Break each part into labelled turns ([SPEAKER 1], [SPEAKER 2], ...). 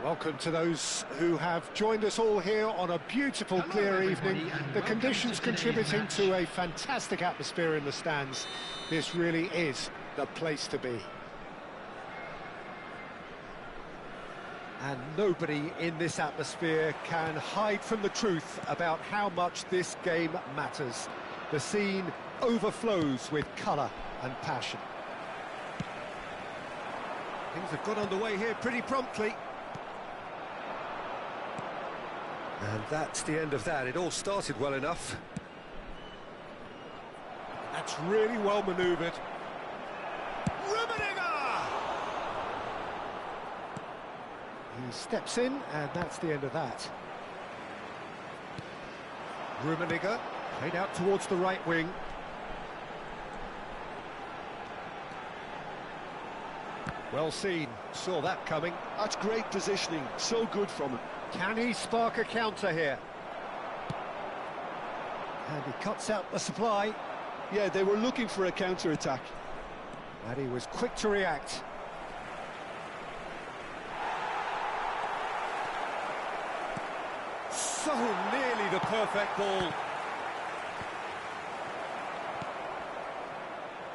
[SPEAKER 1] Welcome to those who have joined us all here on a beautiful, clear evening. The conditions contributing to a fantastic atmosphere in the stands. This really is the place to be. And nobody in this atmosphere can hide from the truth about how much this game matters. The scene overflows with colour and passion. Things have got underway here pretty promptly. And that's the end of that. It all started well enough. That's really well manoeuvred. He steps in, and that's the end of that. Rummenigge played out towards the right wing. Well seen, saw that coming.
[SPEAKER 2] That's great positioning, so good from him.
[SPEAKER 1] Can he spark a counter here? And he cuts out the supply.
[SPEAKER 2] Yeah, they were looking for a counter-attack.
[SPEAKER 1] And he was quick to react. So nearly the perfect ball.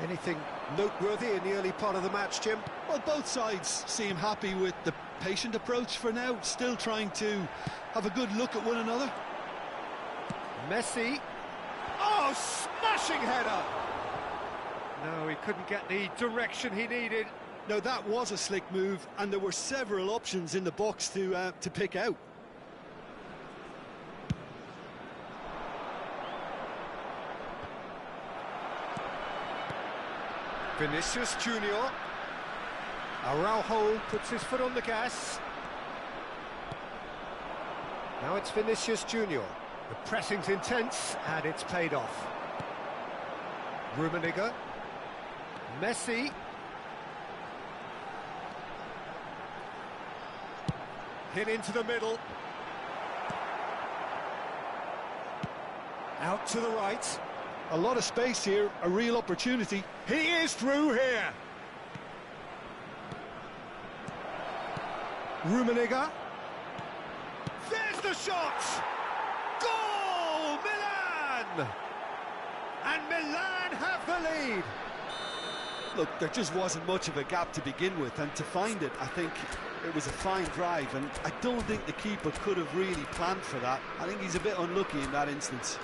[SPEAKER 1] Anything noteworthy in the early part of the match, Jim?
[SPEAKER 2] Well, both sides seem happy with the patient approach for now, still trying to have a good look at one another.
[SPEAKER 1] Messi. Oh, smashing header! No, he couldn't get the direction he needed.
[SPEAKER 2] No, that was a slick move, and there were several options in the box to pick out.
[SPEAKER 1] Vinicius Junior. Araujo puts his foot on the gas. Now it's Vinicius Junior. The pressing's intense, and it's paid off. Rummenigge. Messi. Hit into the middle. Out to the right.
[SPEAKER 2] A lot of space here, a real opportunity.
[SPEAKER 1] He is through here. Rummenigge. There's the shot! Goal! Milan! And Milan have the lead.
[SPEAKER 2] Look, there just wasn't much of a gap to begin with, and to find it, I think it was a fine drive, and I don't think the keeper could have really planned for that. I think he's a bit unlucky in that instance.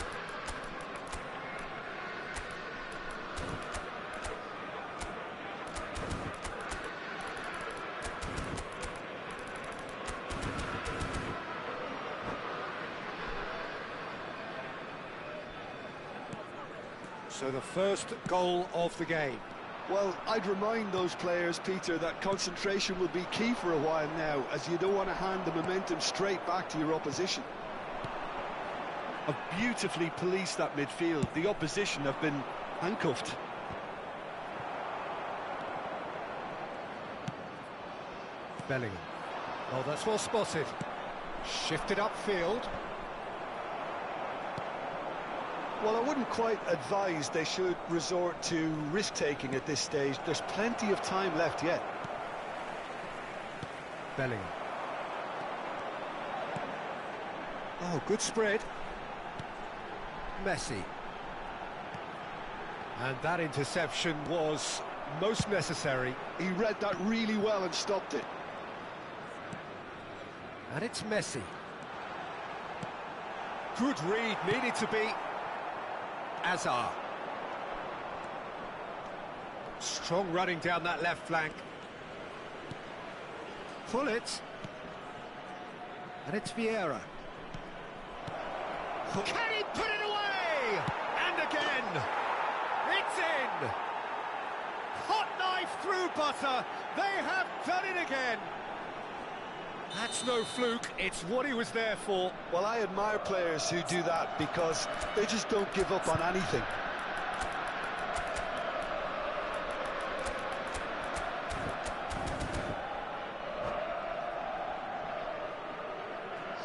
[SPEAKER 1] So the first goal of the game.
[SPEAKER 2] Well, I'd remind those players, Peter, that concentration will be key for a while now, as you don't want to hand the momentum straight back to your opposition. Have beautifully policed that midfield. The opposition have been handcuffed.
[SPEAKER 1] Bellingham. Oh, that's well spotted. Shifted upfield.
[SPEAKER 2] Well, I wouldn't quite advise they should resort to risk-taking at this stage. There's plenty of time left yet.
[SPEAKER 1] Bellingham. Oh, good spread. Messi. And that interception was most necessary.
[SPEAKER 2] He read that really well and stopped it.
[SPEAKER 1] And it's Messi. Good read, needed to be. Asura. Strong running down that left flank. Pull it. And it's Vieira. Can he put it away? And again. It's in. Hot knife through butter. They have done it again. That's no fluke, it's what he was there for.
[SPEAKER 2] Well, I admire players who do that because they just don't give up on anything.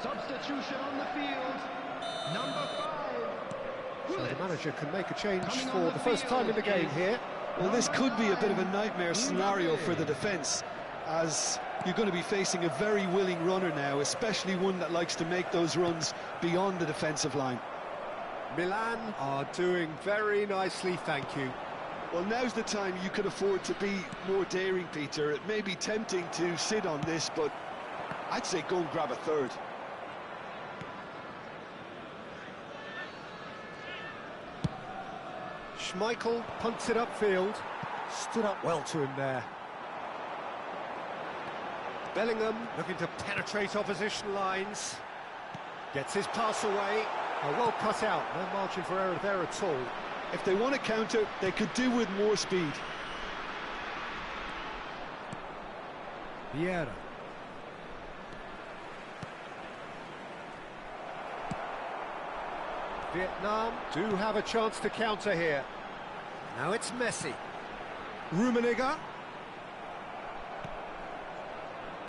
[SPEAKER 3] Substitution on the field. Number 5.
[SPEAKER 1] So the manager can make a change for the first time in the game here.
[SPEAKER 2] Well, this could be a bit of a nightmare scenario for the defence, as you're going to be facing a very willing runner now, especially one that likes to make those runs beyond the defensive line.
[SPEAKER 1] Milan are doing very nicely, thank you.
[SPEAKER 2] Well, now's the time you can afford to be more daring, Peter. It may be tempting to sit on this, but I'd say go and grab a third.
[SPEAKER 1] Schmeichel punts it upfield. Stood up well to him there. Bellingham looking to penetrate opposition lines. Gets his pass away. Well cut out, no margin for error there at all.
[SPEAKER 2] If they want to counter, they could do with more speed.
[SPEAKER 1] Vieira. Vietnam do have a chance to counter here. Now it's Messi. Rummenigge.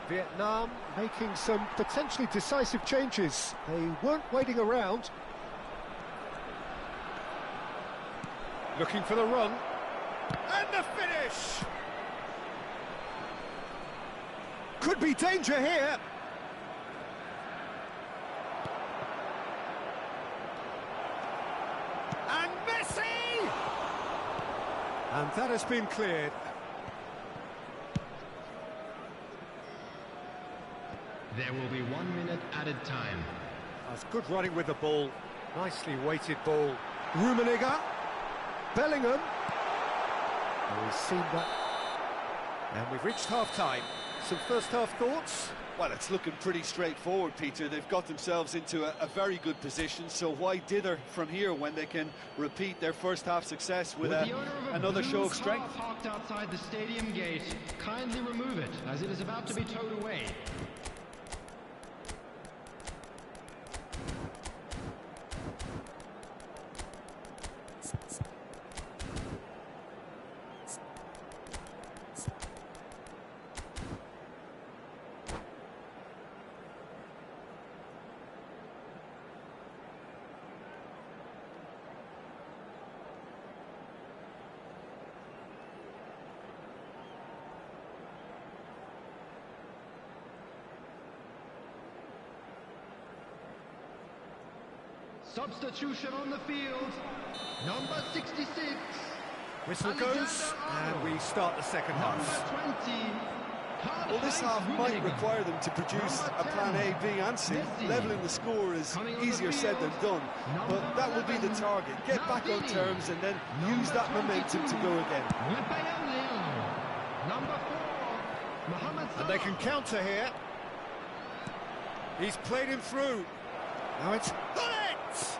[SPEAKER 1] Vietnam making some potentially decisive changes. They weren't waiting around. Looking for the run. And the finish! Could be danger here. And Messi! And that has been cleared.
[SPEAKER 3] There will be 1 minute added time.
[SPEAKER 1] That's good running with the ball. Nicely weighted ball. Rummenigge. Bellingham. Oh, we've seen that. And we've reached half-time. Some first-half thoughts?
[SPEAKER 2] Well, it's looking pretty straightforward, Peter. They've got themselves into a very good position, so why dither from here when they can repeat their first-half success with another show of strength?
[SPEAKER 3] Parked outside the stadium gate. Kindly remove it, as it is about to be towed away. Substitution on the field. Number 66.
[SPEAKER 1] Whistle goes, and we start the second half.
[SPEAKER 3] Number 20.
[SPEAKER 2] Well, this half might require them to produce a plan A, B and C. Levelling the score is easier said than done, but that will be the target. Get back on terms and then use that momentum to go again.
[SPEAKER 1] And they can counter here. He's played him through. Now it's Bullet!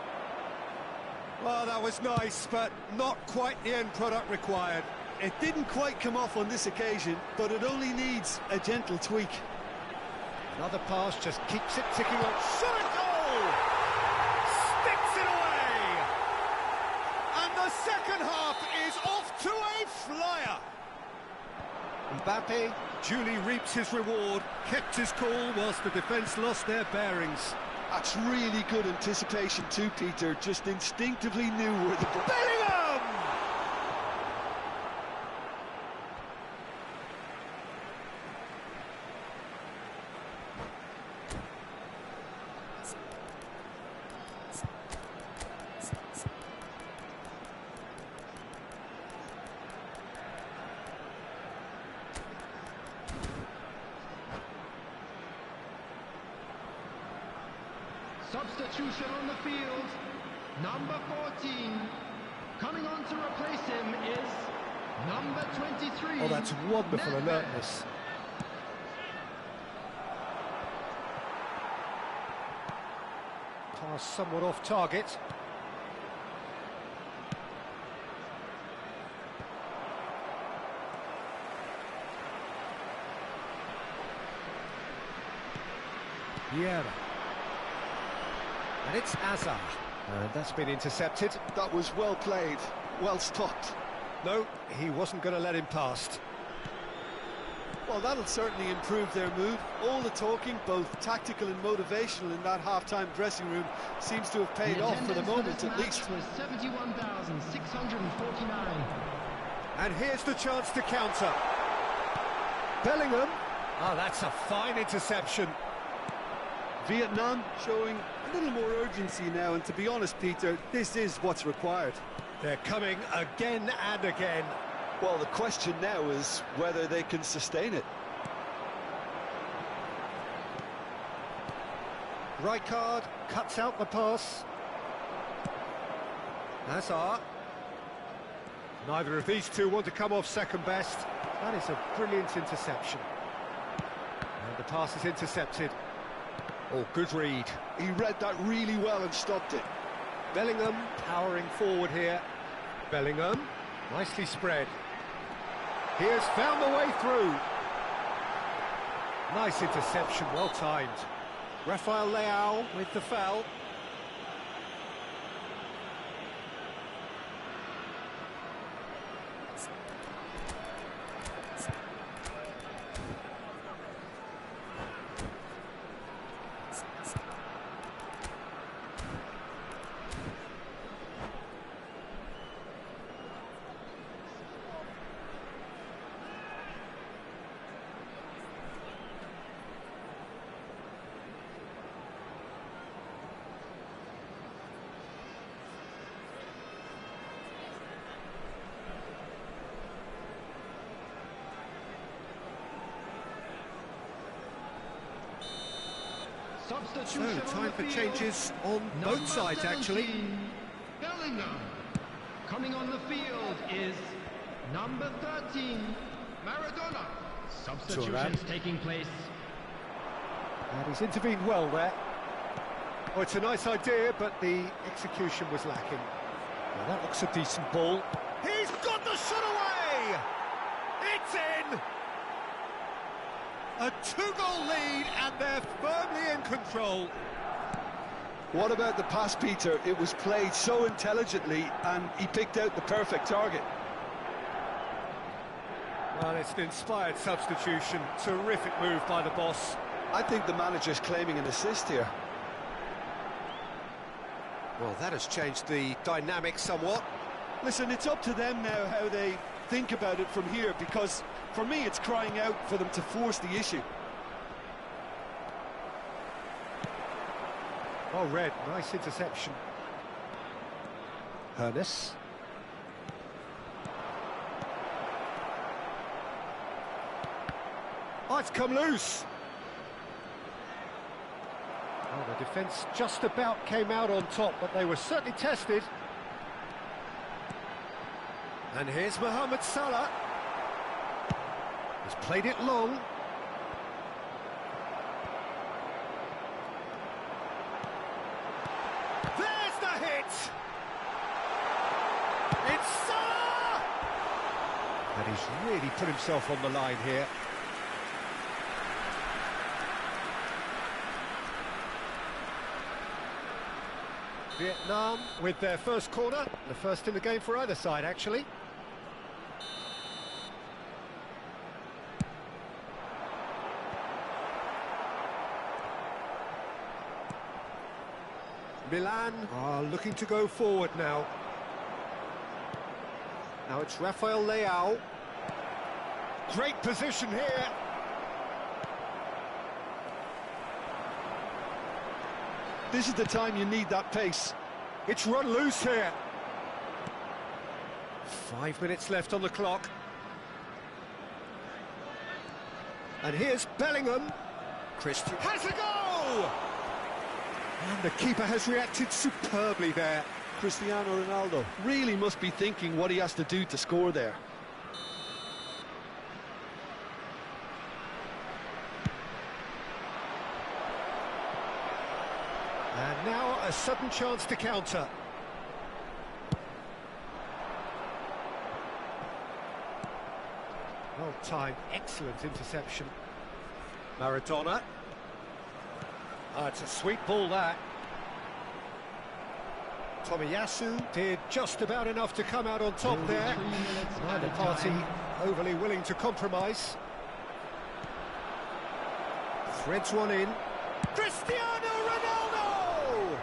[SPEAKER 4] Well, that was nice, but not quite the end product required.
[SPEAKER 2] It didn't quite come off on this occasion, but it only needs a gentle tweak.
[SPEAKER 1] Another pass just keeps it ticking on. Shot at goal! Sticks it away!
[SPEAKER 4] And the second half is off to a flyer.
[SPEAKER 1] Mbappe.
[SPEAKER 4] Duly reaps his reward, kept his cool whilst the defence lost their bearings.
[SPEAKER 2] That's really good anticipation too, Peter. Just instinctively knew where the...
[SPEAKER 4] Bellingham!
[SPEAKER 3] Substitution on the field, number 14. Coming on to replace him is number 23.
[SPEAKER 1] Oh, that's wonderful alertness. Pass somewhat off target. Vieira. And it's Asura. And that's been intercepted.
[SPEAKER 2] That was well played, well stopped.
[SPEAKER 1] No, he wasn't going to let him past.
[SPEAKER 2] Well, that'll certainly improve their mood. All the talking, both tactical and motivational in that half-time dressing room, seems to have paid off for the moment at least.
[SPEAKER 3] Was 71,649.
[SPEAKER 4] And here's the chance to counter.
[SPEAKER 1] Bellingham. Oh, that's a fine interception.
[SPEAKER 2] Vietnam showing a little more urgency now, and to be honest, Peter, this is what's required.
[SPEAKER 1] They're coming again and again.
[SPEAKER 2] Well, the question now is whether they can sustain it.
[SPEAKER 1] Rijkaard cuts out the pass. Asura. Neither of these two want to come off second best. That is a brilliant interception. And the pass is intercepted. Oh, good read.
[SPEAKER 2] He read that really well and stopped it.
[SPEAKER 1] Bellingham powering forward here. Bellingham, nicely spread. He has found the way through. Nice interception, well timed. Rafael Leao with the foul.
[SPEAKER 3] Substitution
[SPEAKER 4] So, time for
[SPEAKER 3] field.
[SPEAKER 4] changes on
[SPEAKER 3] Number
[SPEAKER 4] both sides, actually.
[SPEAKER 3] 17, Bellingham. Coming on the field is number 13, Maradona. Substitutions taking place.
[SPEAKER 1] And he's intervened well there. Oh, it's a nice idea, but the execution was lacking. Well, that looks a decent ball.
[SPEAKER 4] He's got the shot away! It's in! A two-goal lead, and they're firmly in control.
[SPEAKER 2] What about the pass, Peter? It was played so intelligently, and he picked out the perfect target.
[SPEAKER 1] Well, it's an inspired substitution. Terrific move by the boss.
[SPEAKER 2] I think the manager's claiming an assist here.
[SPEAKER 4] Well, that has changed the dynamic somewhat.
[SPEAKER 2] Listen, it's up to them now how they think about it from here, because for me it's crying out for them to force the issue.
[SPEAKER 1] Oh, Red, nice interception. Ernest. Oh, it's come loose. Oh, the defence just about came out on top, but they were certainly tested.
[SPEAKER 4] And here's Mohamed Salah.
[SPEAKER 1] He's played it long.
[SPEAKER 4] There's the hit!
[SPEAKER 1] And he's really put himself on the line here. Vietnam with their first corner, the first in the game for either side, actually. Milan are looking to go forward now. Now it's Rafael Leao. Great position here.
[SPEAKER 2] This is the time you need that pace.
[SPEAKER 1] It's run loose here. 5 minutes left on the clock. And here's Bellingham. Christian has a goal! And the keeper has reacted superbly there.
[SPEAKER 2] Cristiano Ronaldo really must be thinking what he has to do to score there.
[SPEAKER 1] And now a sudden chance to counter. Well timed, excellent interception. Maradona. It's a sweet ball, that. Tomiyasu did just about enough to come out on top there. Neither party overly willing to compromise. Threads one in. Cristiano Ronaldo!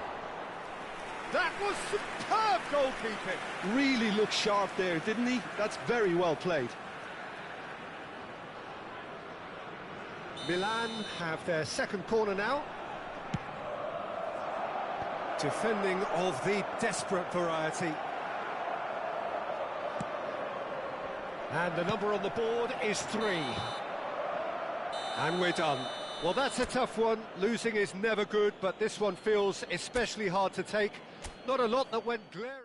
[SPEAKER 1] That was superb goalkeeping.
[SPEAKER 2] Really looked sharp there, didn't he? That's very well played.
[SPEAKER 1] Milan have their second corner now. Defending of the desperate variety. And the number on the board is 3. And we're done. Well, that's a tough one. Losing is never good, but this one feels especially hard to take. Not a lot that went glaring.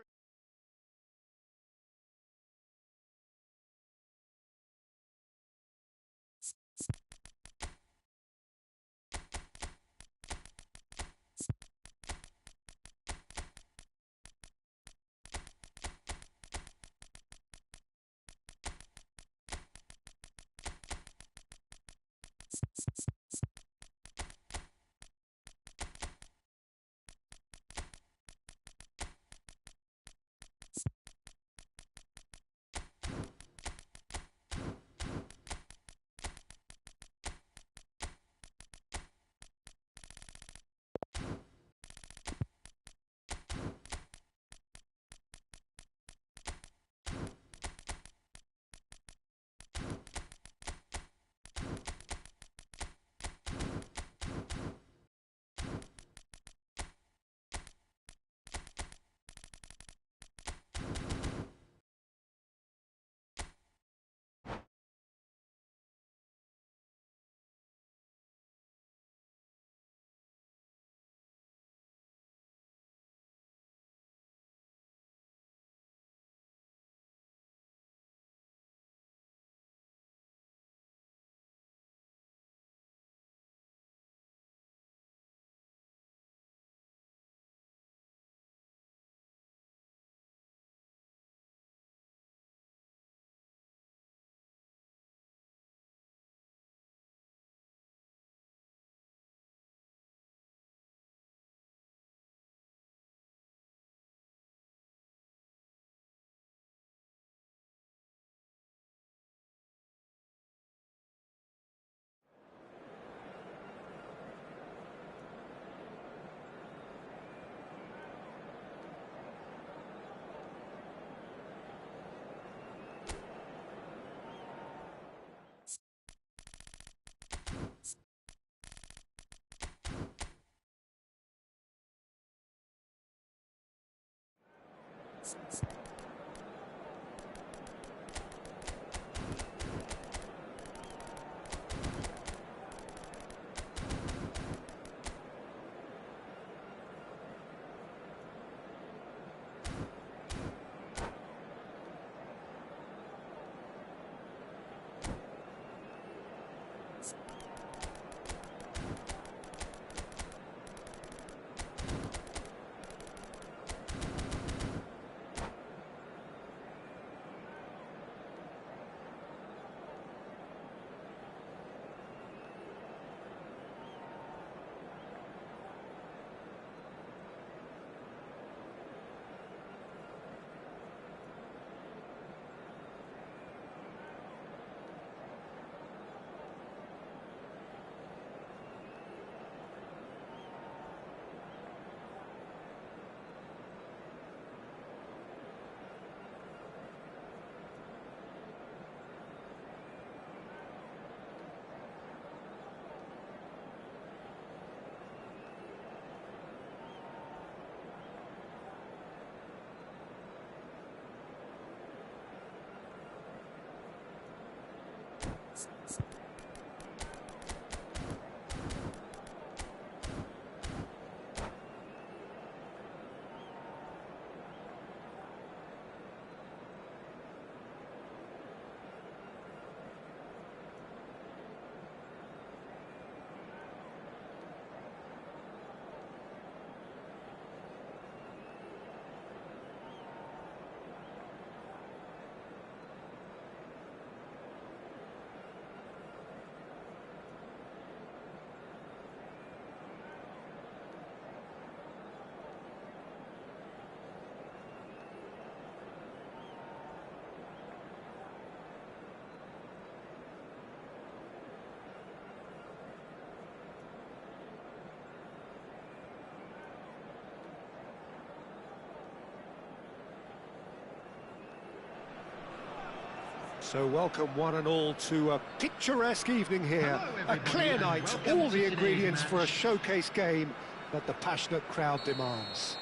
[SPEAKER 1] So welcome one and all to a picturesque evening here, a clear night, all the ingredients for a showcase game that the passionate crowd demands.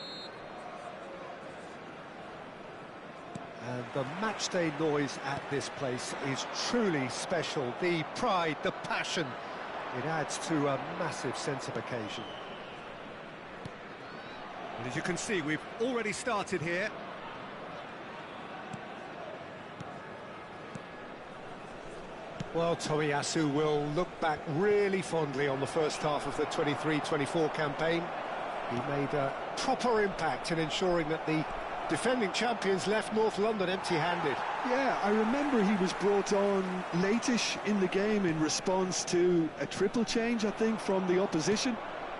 [SPEAKER 1] And the matchday noise at this place is truly special. The pride, the passion, it adds to a massive sense of occasion.
[SPEAKER 4] And as you can see, we've already started here.
[SPEAKER 1] Well, Tomiyasu will look back really fondly on the first half of the 23-24 campaign. He made a proper impact in ensuring that the defending champions left North London empty-handed.
[SPEAKER 2] Yeah, I remember he was brought on late-ish in the game in response to a triple change, I think, from the opposition.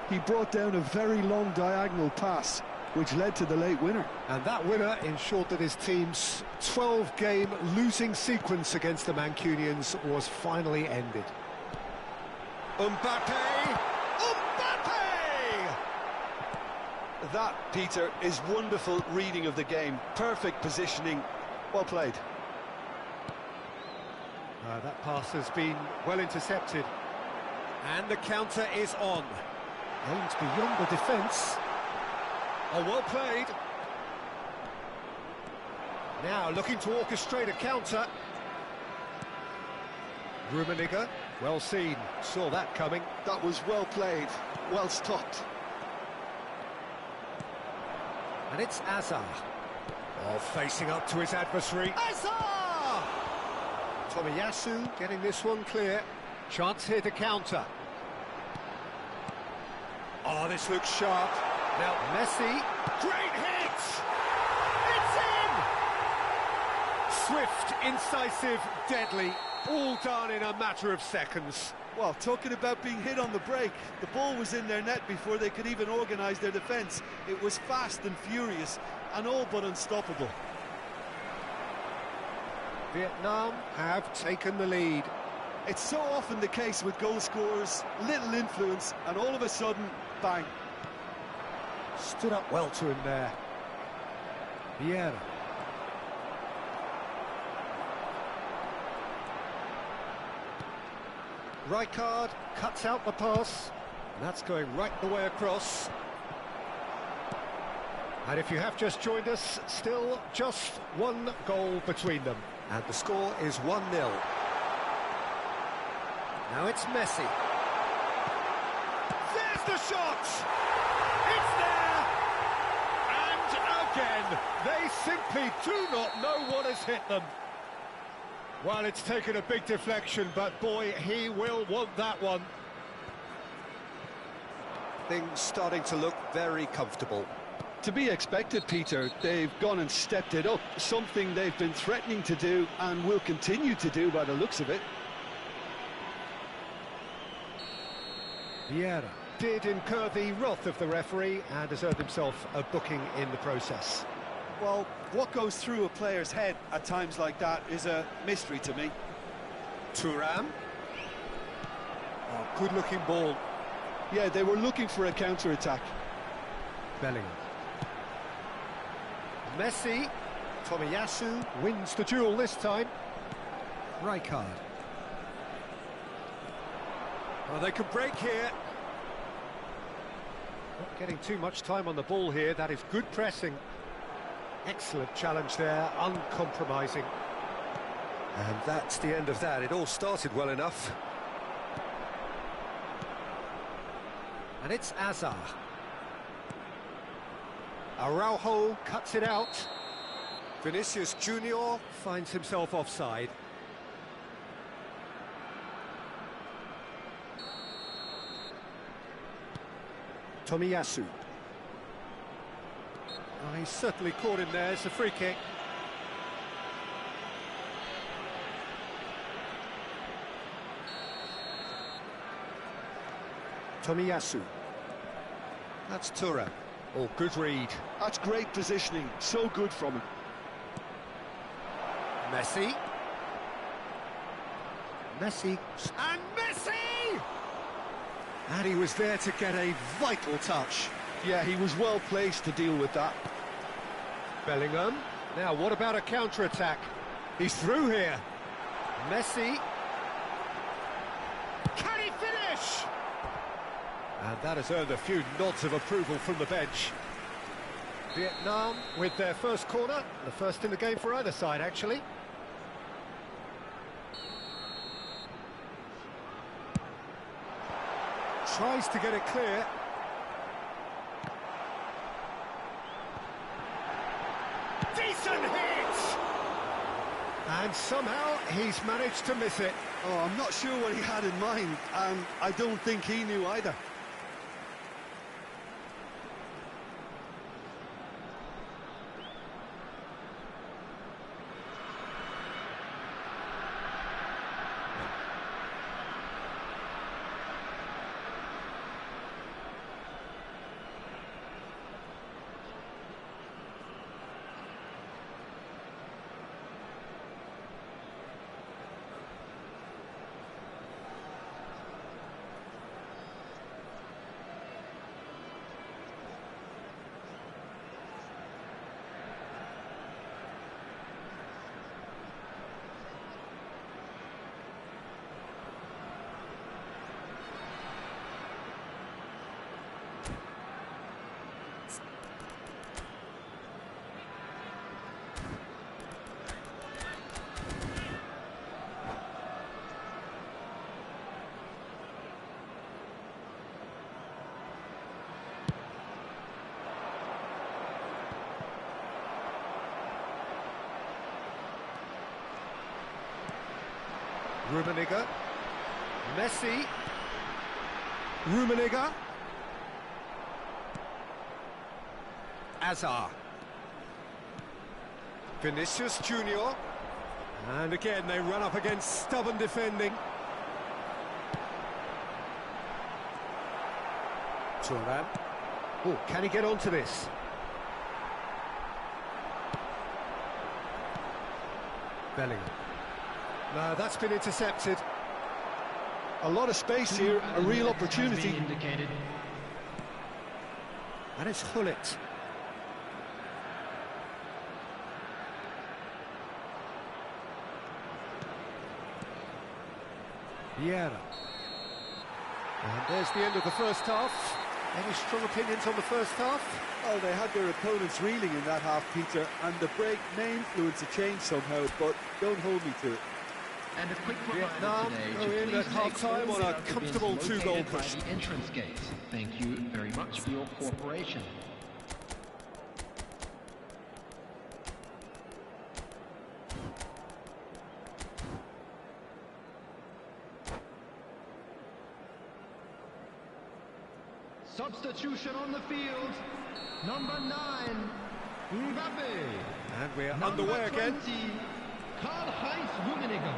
[SPEAKER 2] He brought down a very long diagonal pass, which led to the late winner.
[SPEAKER 1] And that winner ensured that his team's 12-game losing sequence against the Mancunians was finally ended.
[SPEAKER 2] Mbappe! That, Peter, is wonderful reading of the game. Perfect positioning. Well played.
[SPEAKER 1] That pass has been well intercepted.
[SPEAKER 4] And the counter is on.
[SPEAKER 1] Aimed beyond the defence.
[SPEAKER 4] Oh, well played.
[SPEAKER 1] Now looking to orchestrate a counter. Rummenigge, well seen, saw that coming.
[SPEAKER 2] That was well played, well stopped.
[SPEAKER 1] And it's Asura.
[SPEAKER 4] Oh, facing up to his adversary.
[SPEAKER 1] Asura! Tomiyasu getting this one clear. Chance here to counter.
[SPEAKER 4] Oh, this looks sharp.
[SPEAKER 1] Now Messi.
[SPEAKER 4] Great hit! It's in! Swift, incisive, deadly, all done in a matter of seconds.
[SPEAKER 2] Well, talking about being hit on the break, the ball was in their net before they could even organise their defence. It was fast and furious, and all but unstoppable.
[SPEAKER 1] Vietnam have taken the lead.
[SPEAKER 2] It's so often the case with goal scorers, little influence, and all of a sudden, bang.
[SPEAKER 1] Stood up well to him there. Vieira. Rijkaard cuts out the pass. And that's going right the way across. And if you have just joined us, still just one goal between them. And the score is 1-0. Now it's Messi.
[SPEAKER 4] There's the shot! It's there! And again, they simply do not know what has hit them.
[SPEAKER 1] Well, it's taken a big deflection, but boy, he will want that one. Things starting to look very comfortable.
[SPEAKER 2] To be expected, Peter. They've gone and stepped it up, something they've been threatening to do and will continue to do by the looks of it.
[SPEAKER 1] Vieira did incur the wrath of the referee and has earned himself a booking in the process.
[SPEAKER 2] Well, what goes through a player's head at times like that is a mystery to me.
[SPEAKER 1] Thuram. Oh, good-looking ball.
[SPEAKER 2] Yeah, they were looking for a counter-attack.
[SPEAKER 1] Bellingham. Messi. Tomiyasu wins the duel this time. Rijkaard.
[SPEAKER 4] Well, they could break here.
[SPEAKER 1] Not getting too much time on the ball here. That is good pressing. Excellent challenge there, uncompromising. And that's the end of that. It all started well enough. And it's Asura. Araujo cuts it out. Vinicius Junior finds himself offside. Tomiyasu. Oh, he's certainly caught him there. It's a free kick. Tomiyasu. That's Thuram. Oh, good read.
[SPEAKER 2] That's great positioning. So good from him.
[SPEAKER 1] Messi. Messi.
[SPEAKER 4] And Messi!
[SPEAKER 1] And he was there to get a vital touch.
[SPEAKER 2] Yeah, he was well placed to deal with that.
[SPEAKER 1] Bellingham. Now, what about a counter-attack? He's through here. Messi. Can he finish? And that has earned a few nods of approval from the bench. Vietnam with their first corner, the first in the game for either side, actually. Tries to get it clear. Decent hit! And somehow he's managed to miss it.
[SPEAKER 2] Oh, I'm not sure what he had in mind, and I don't think he knew either.
[SPEAKER 1] Rummenigge. Messi. Rummenigge. Azar. Vinicius Junior. And again they run up against stubborn defending. Turan. Oh, can he get onto this? Bellingham. No, that's been intercepted.
[SPEAKER 2] A lot of space here, a real opportunity.
[SPEAKER 1] And it's Hullet. Vieira. And there's the end of the first half. Any strong opinions on the first half?
[SPEAKER 2] Oh, they had their opponents reeling in that half, Peter, and the break may influence a change somehow, but don't hold me to it.
[SPEAKER 3] And a quick
[SPEAKER 1] Vietnam go in at half-time on a comfortable two-goal push.
[SPEAKER 3] The entrance gate. Thank you very much for your cooperation. Substitution on the field. Number 9, Mbappe.
[SPEAKER 1] And we're
[SPEAKER 3] Number
[SPEAKER 1] underway
[SPEAKER 3] 20,
[SPEAKER 1] again.
[SPEAKER 3] Karl-Heinz Rummenigge.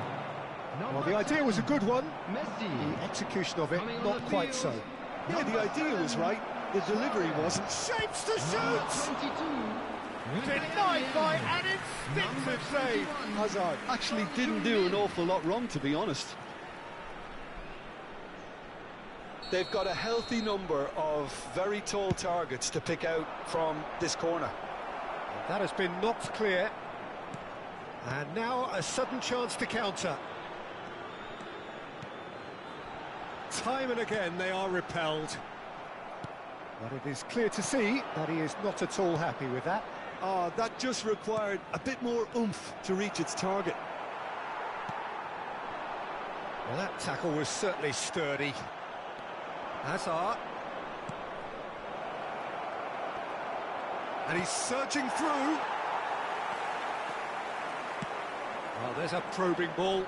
[SPEAKER 1] Well, the idea was a good one.
[SPEAKER 3] Messi.
[SPEAKER 1] The execution of it,
[SPEAKER 3] Coming on
[SPEAKER 1] not
[SPEAKER 3] the
[SPEAKER 1] quite
[SPEAKER 3] field.
[SPEAKER 1] so.
[SPEAKER 2] Yeah, the idea was right, the delivery wasn't.
[SPEAKER 1] Shapes to
[SPEAKER 3] Number
[SPEAKER 1] shoot!
[SPEAKER 3] 22.
[SPEAKER 1] Denied by an instinctive save.
[SPEAKER 2] Hazard actually didn't do an awful lot wrong, to be honest. They've got a healthy number of very tall targets to pick out from this corner.
[SPEAKER 1] That has been knocked clear. And now a sudden chance to counter. Time and again they are repelled. But it is clear to see that he is not at all happy with that.
[SPEAKER 2] That just required a bit more oomph to reach its target.
[SPEAKER 1] Well, that tackle was certainly sturdy. Hazard. And he's surging through. Well, there's a probing ball.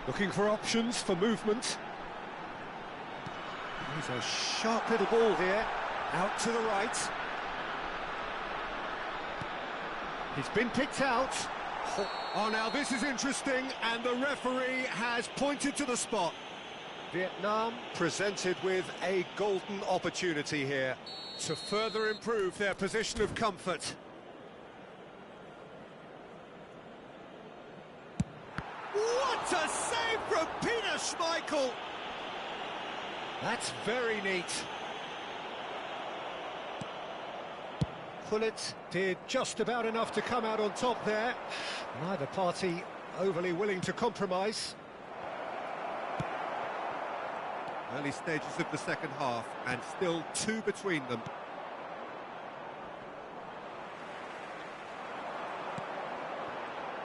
[SPEAKER 1] Looking for options for movement. He's a sharp little ball here. Out to the right. He's been picked out. Oh, now this is interesting, and the referee has pointed to the spot. Vietnam presented with a golden opportunity here to further improve their position of comfort. What a save from Peter Schmeichel! That's very neat. Gullit did just about enough to come out on top there. Neither party overly willing to compromise.
[SPEAKER 4] Early stages of the second half, and still two between them.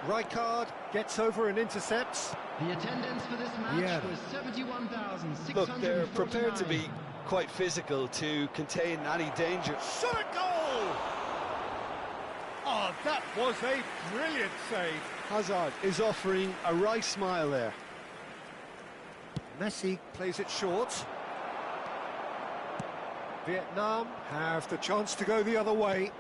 [SPEAKER 1] Rijkaard gets over and intercepts.
[SPEAKER 3] The attendance for this match was 71,649.
[SPEAKER 2] Look, they're prepared to be quite physical to contain any danger.
[SPEAKER 4] Shot a goal! Oh, that was a brilliant save.
[SPEAKER 2] Hazard is offering a wry smile there.
[SPEAKER 1] Messi plays it short. Vietnam have the chance to go the other way.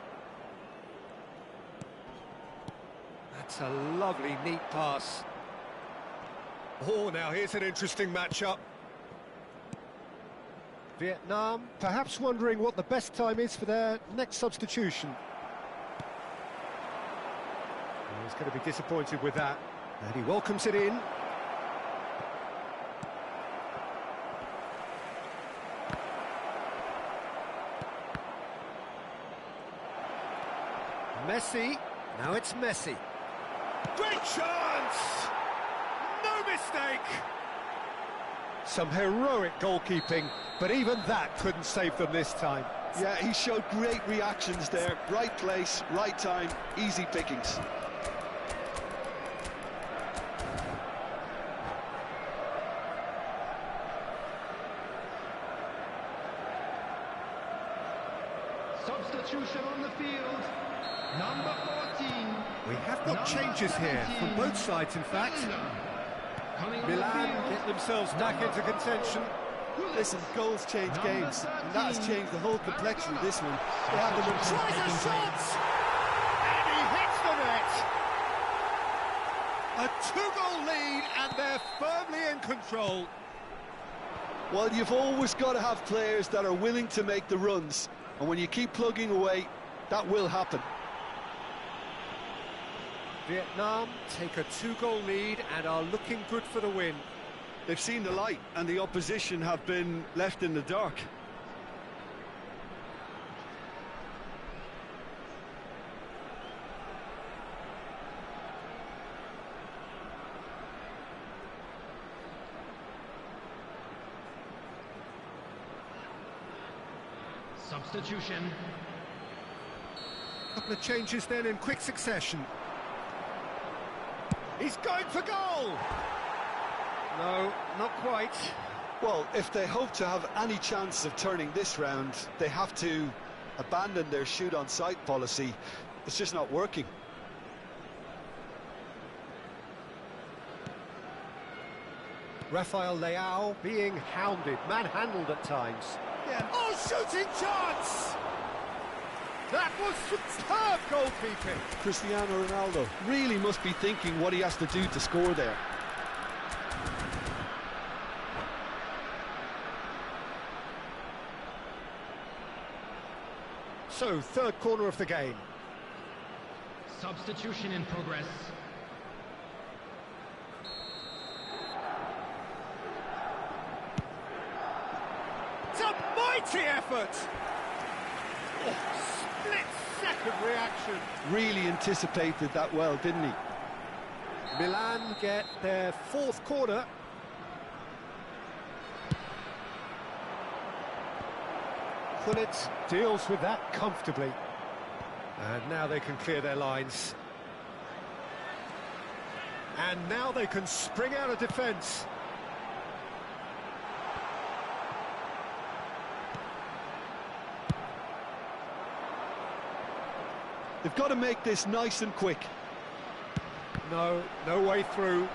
[SPEAKER 1] That's a lovely, neat pass. Oh, now here's an interesting matchup. Vietnam perhaps wondering what the best time is for their next substitution. He's going to be disappointed with that, and he welcomes it in. Messi, now it's Messi.
[SPEAKER 4] Great chance! No mistake!
[SPEAKER 1] Some heroic goalkeeping, but even that couldn't save them this time.
[SPEAKER 2] Yeah, he showed great reactions there. Right place, right time, easy pickings.
[SPEAKER 3] Substitution on the field. Number 14.
[SPEAKER 1] We have got changes here from both sides, in fact. Milan get themselves back into contention.
[SPEAKER 2] Listen, goals change games, and that has changed the whole complexion of this one. They have them
[SPEAKER 4] Tries a shot! And he hits the net! A two-goal lead, and they're firmly in control.
[SPEAKER 2] Well, you've always got to have players that are willing to make the runs, and when you keep plugging away, that will happen.
[SPEAKER 1] Vietnam take a two-goal lead and are looking good for the win.
[SPEAKER 2] They've seen the light, and the opposition have been left in the dark.
[SPEAKER 3] Substitution.
[SPEAKER 1] Couple of changes then in quick succession.
[SPEAKER 4] He's going for goal!
[SPEAKER 1] No, not quite.
[SPEAKER 2] Well, if they hope to have any chance of turning this round, they have to abandon their shoot-on-sight policy. It's just not working.
[SPEAKER 1] Rafael Leao being hounded, manhandled at times.
[SPEAKER 4] Yeah. Oh, shooting chance! That was superb goalkeeping.
[SPEAKER 2] Cristiano Ronaldo really must be thinking what he has to do to score there.
[SPEAKER 1] So, third corner of the game.
[SPEAKER 3] Substitution in progress.
[SPEAKER 4] It's a mighty effort! Oh, split-second reaction.
[SPEAKER 2] Really anticipated that well, didn't he?
[SPEAKER 1] Milan get their fourth corner. Gullit deals with that comfortably. And now they can clear their lines. And now they can spring out of defence.
[SPEAKER 2] They've got to make this nice and quick.
[SPEAKER 1] No way through.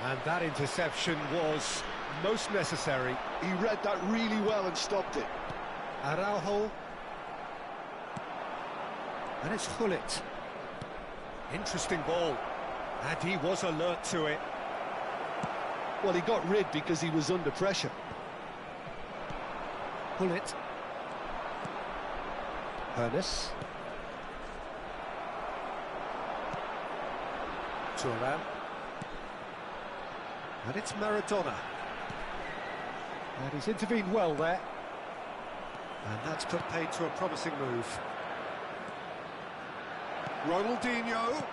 [SPEAKER 1] And that interception was most necessary.
[SPEAKER 2] He read that really well and stopped it.
[SPEAKER 1] Araujo. And it's Gullit. Interesting ball. And he was alert to it.
[SPEAKER 2] Well, he got rid because he was under pressure.
[SPEAKER 1] Gullit. Ernest. Turan. And it's Maradona. And he's intervened well there. And that's put paid to a promising move. Ronaldinho.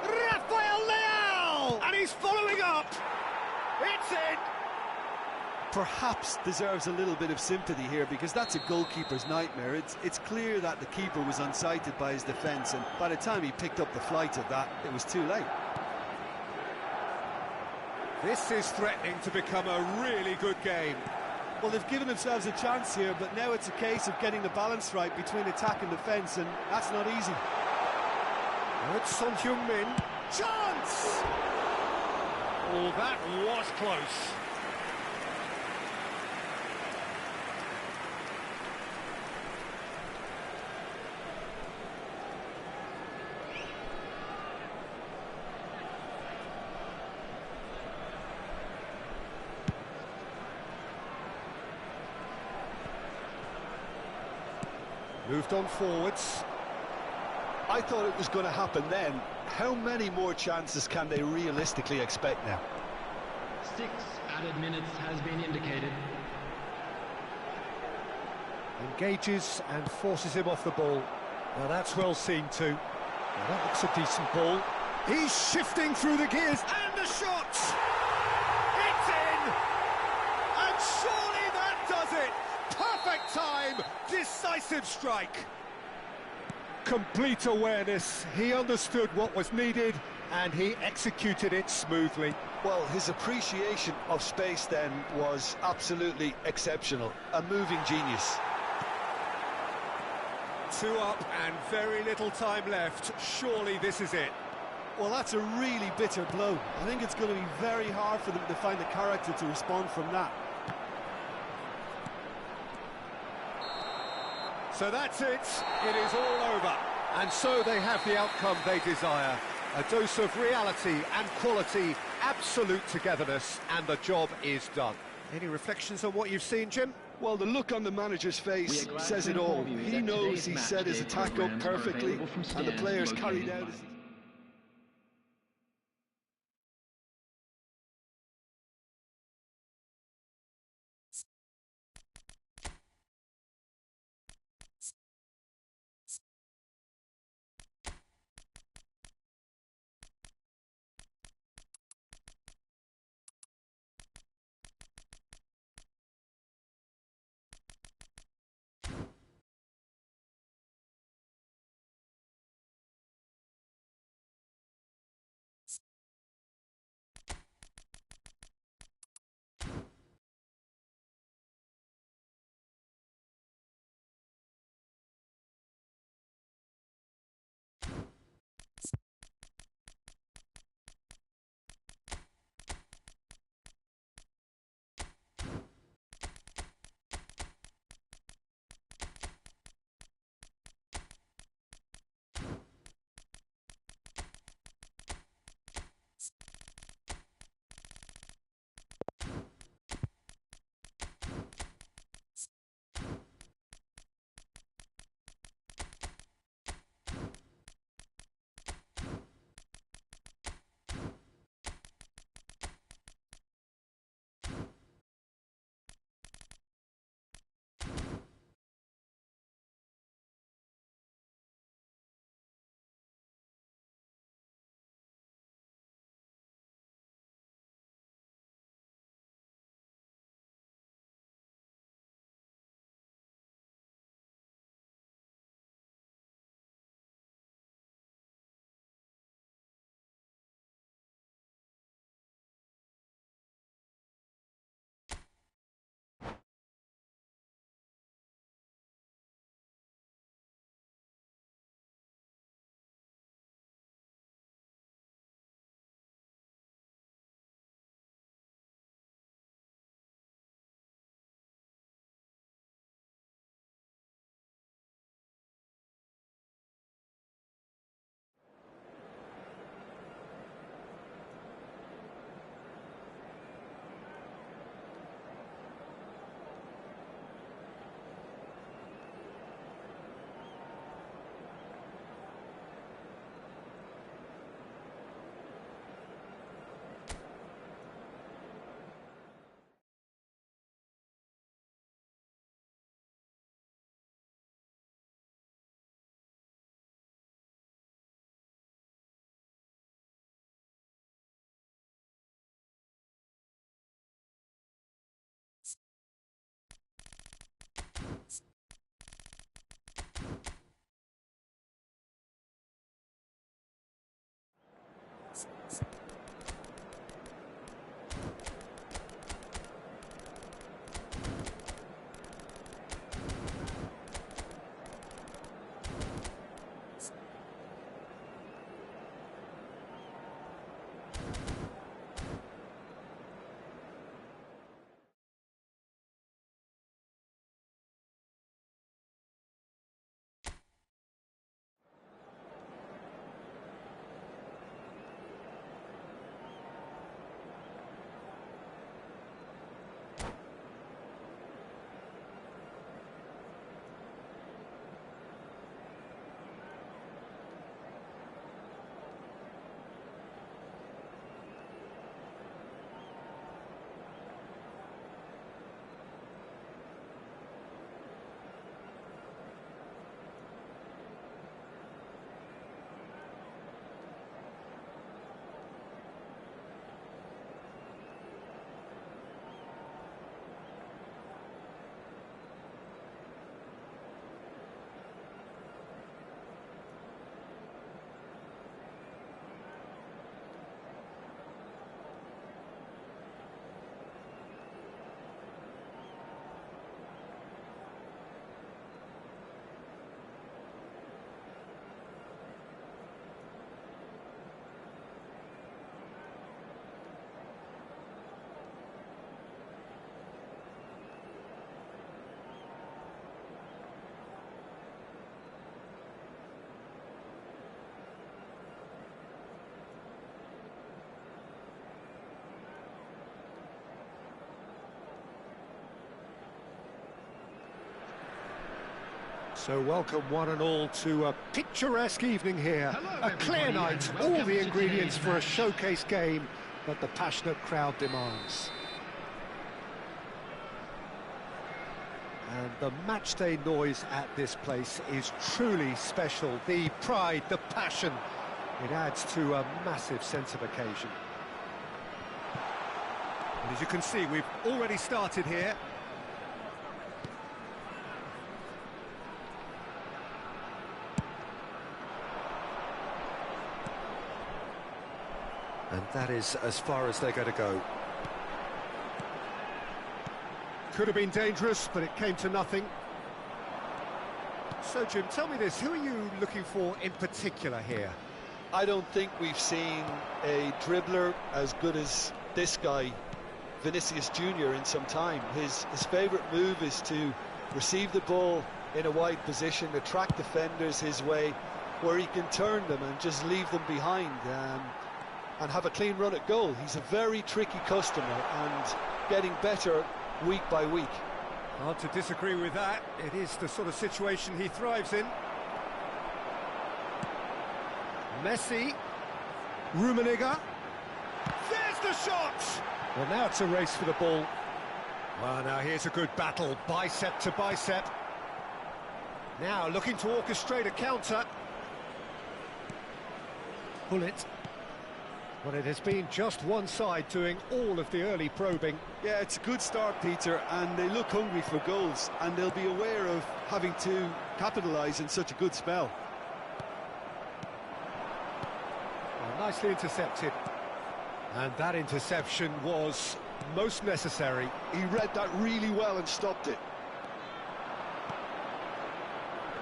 [SPEAKER 1] Rafael Leao! And he's following up! It's in!
[SPEAKER 2] Perhaps deserves a little bit of sympathy here, because that's a goalkeeper's nightmare. It's clear that the keeper was unsighted by his defence, and by the time he picked up the flight of that, it was too late.
[SPEAKER 4] This is threatening to become a really good game.
[SPEAKER 2] Well, they've given themselves a chance here, but now it's a case of getting the balance right between attack and defence, and that's not easy.
[SPEAKER 1] It's Son Heung-min.
[SPEAKER 4] Chance! Oh, that was close.
[SPEAKER 1] Moved on forwards.
[SPEAKER 2] I thought it was going to happen then. How many more chances can they realistically expect now?
[SPEAKER 3] 6 added minutes has been indicated.
[SPEAKER 1] Engages and forces him off the ball. Now that's well seen too. Now that looks a decent ball. He's shifting through the gears.
[SPEAKER 4] And the shot! It's in! And surely that does it! Perfect time! Decisive strike!
[SPEAKER 1] Complete awareness. He understood what was needed and he executed it smoothly.
[SPEAKER 2] Well, his appreciation of space then was absolutely exceptional. A moving genius.
[SPEAKER 4] 2 up and very little time left. Surely this is it.
[SPEAKER 2] Well, that's a really bitter blow. I think it's going to be very hard for them to find the character to respond from that.
[SPEAKER 4] So that's it. It is all over.
[SPEAKER 1] And so they have the outcome they desire. A dose of reality and quality, absolute togetherness, and the job is done. Any reflections on what you've seen, Jim?
[SPEAKER 2] Well, the look on the manager's face says it all. He knows he set his attack up perfectly, and the players carried out his...
[SPEAKER 1] So welcome one and all to a picturesque evening here.
[SPEAKER 3] Hello,
[SPEAKER 1] A clear
[SPEAKER 3] everybody,
[SPEAKER 1] night,
[SPEAKER 3] and
[SPEAKER 1] all
[SPEAKER 3] welcome
[SPEAKER 1] the
[SPEAKER 3] to
[SPEAKER 1] ingredients
[SPEAKER 3] today's
[SPEAKER 1] for a
[SPEAKER 3] match.
[SPEAKER 1] showcase game that the passionate crowd demands. And the matchday noise at this place is truly special. The pride, the passion, it adds to a massive sense of occasion.
[SPEAKER 4] And as you can see, we've already started here.
[SPEAKER 1] And that is as far as they're going to go. Could have been dangerous, but it came to nothing. So, Jim, tell me this, who are you looking for in particular here?
[SPEAKER 2] I don't think we've seen a dribbler as good as this guy, Vinicius Junior, in some time. His favourite move is to receive the ball in a wide position, attract defenders his way, where he can turn them and just leave them behind and have a clean run at goal. He's a very tricky customer and getting better week by week.
[SPEAKER 4] Hard to disagree with that. It is the sort of situation he thrives in.
[SPEAKER 1] Messi, Rummenigge.
[SPEAKER 4] There's the shot!
[SPEAKER 1] Well, now it's a race for the ball.
[SPEAKER 4] Well, now here's a good battle, bicep to bicep.
[SPEAKER 1] Now looking to orchestrate a counter. Pull it. Well, it has been just one side doing all of the early probing.
[SPEAKER 2] Yeah, it's a good start, Peter, and they look hungry for goals, and they'll be aware of having to capitalise in such a good spell.
[SPEAKER 1] Well, nicely intercepted. And that interception was most necessary.
[SPEAKER 2] He read that really well and stopped it.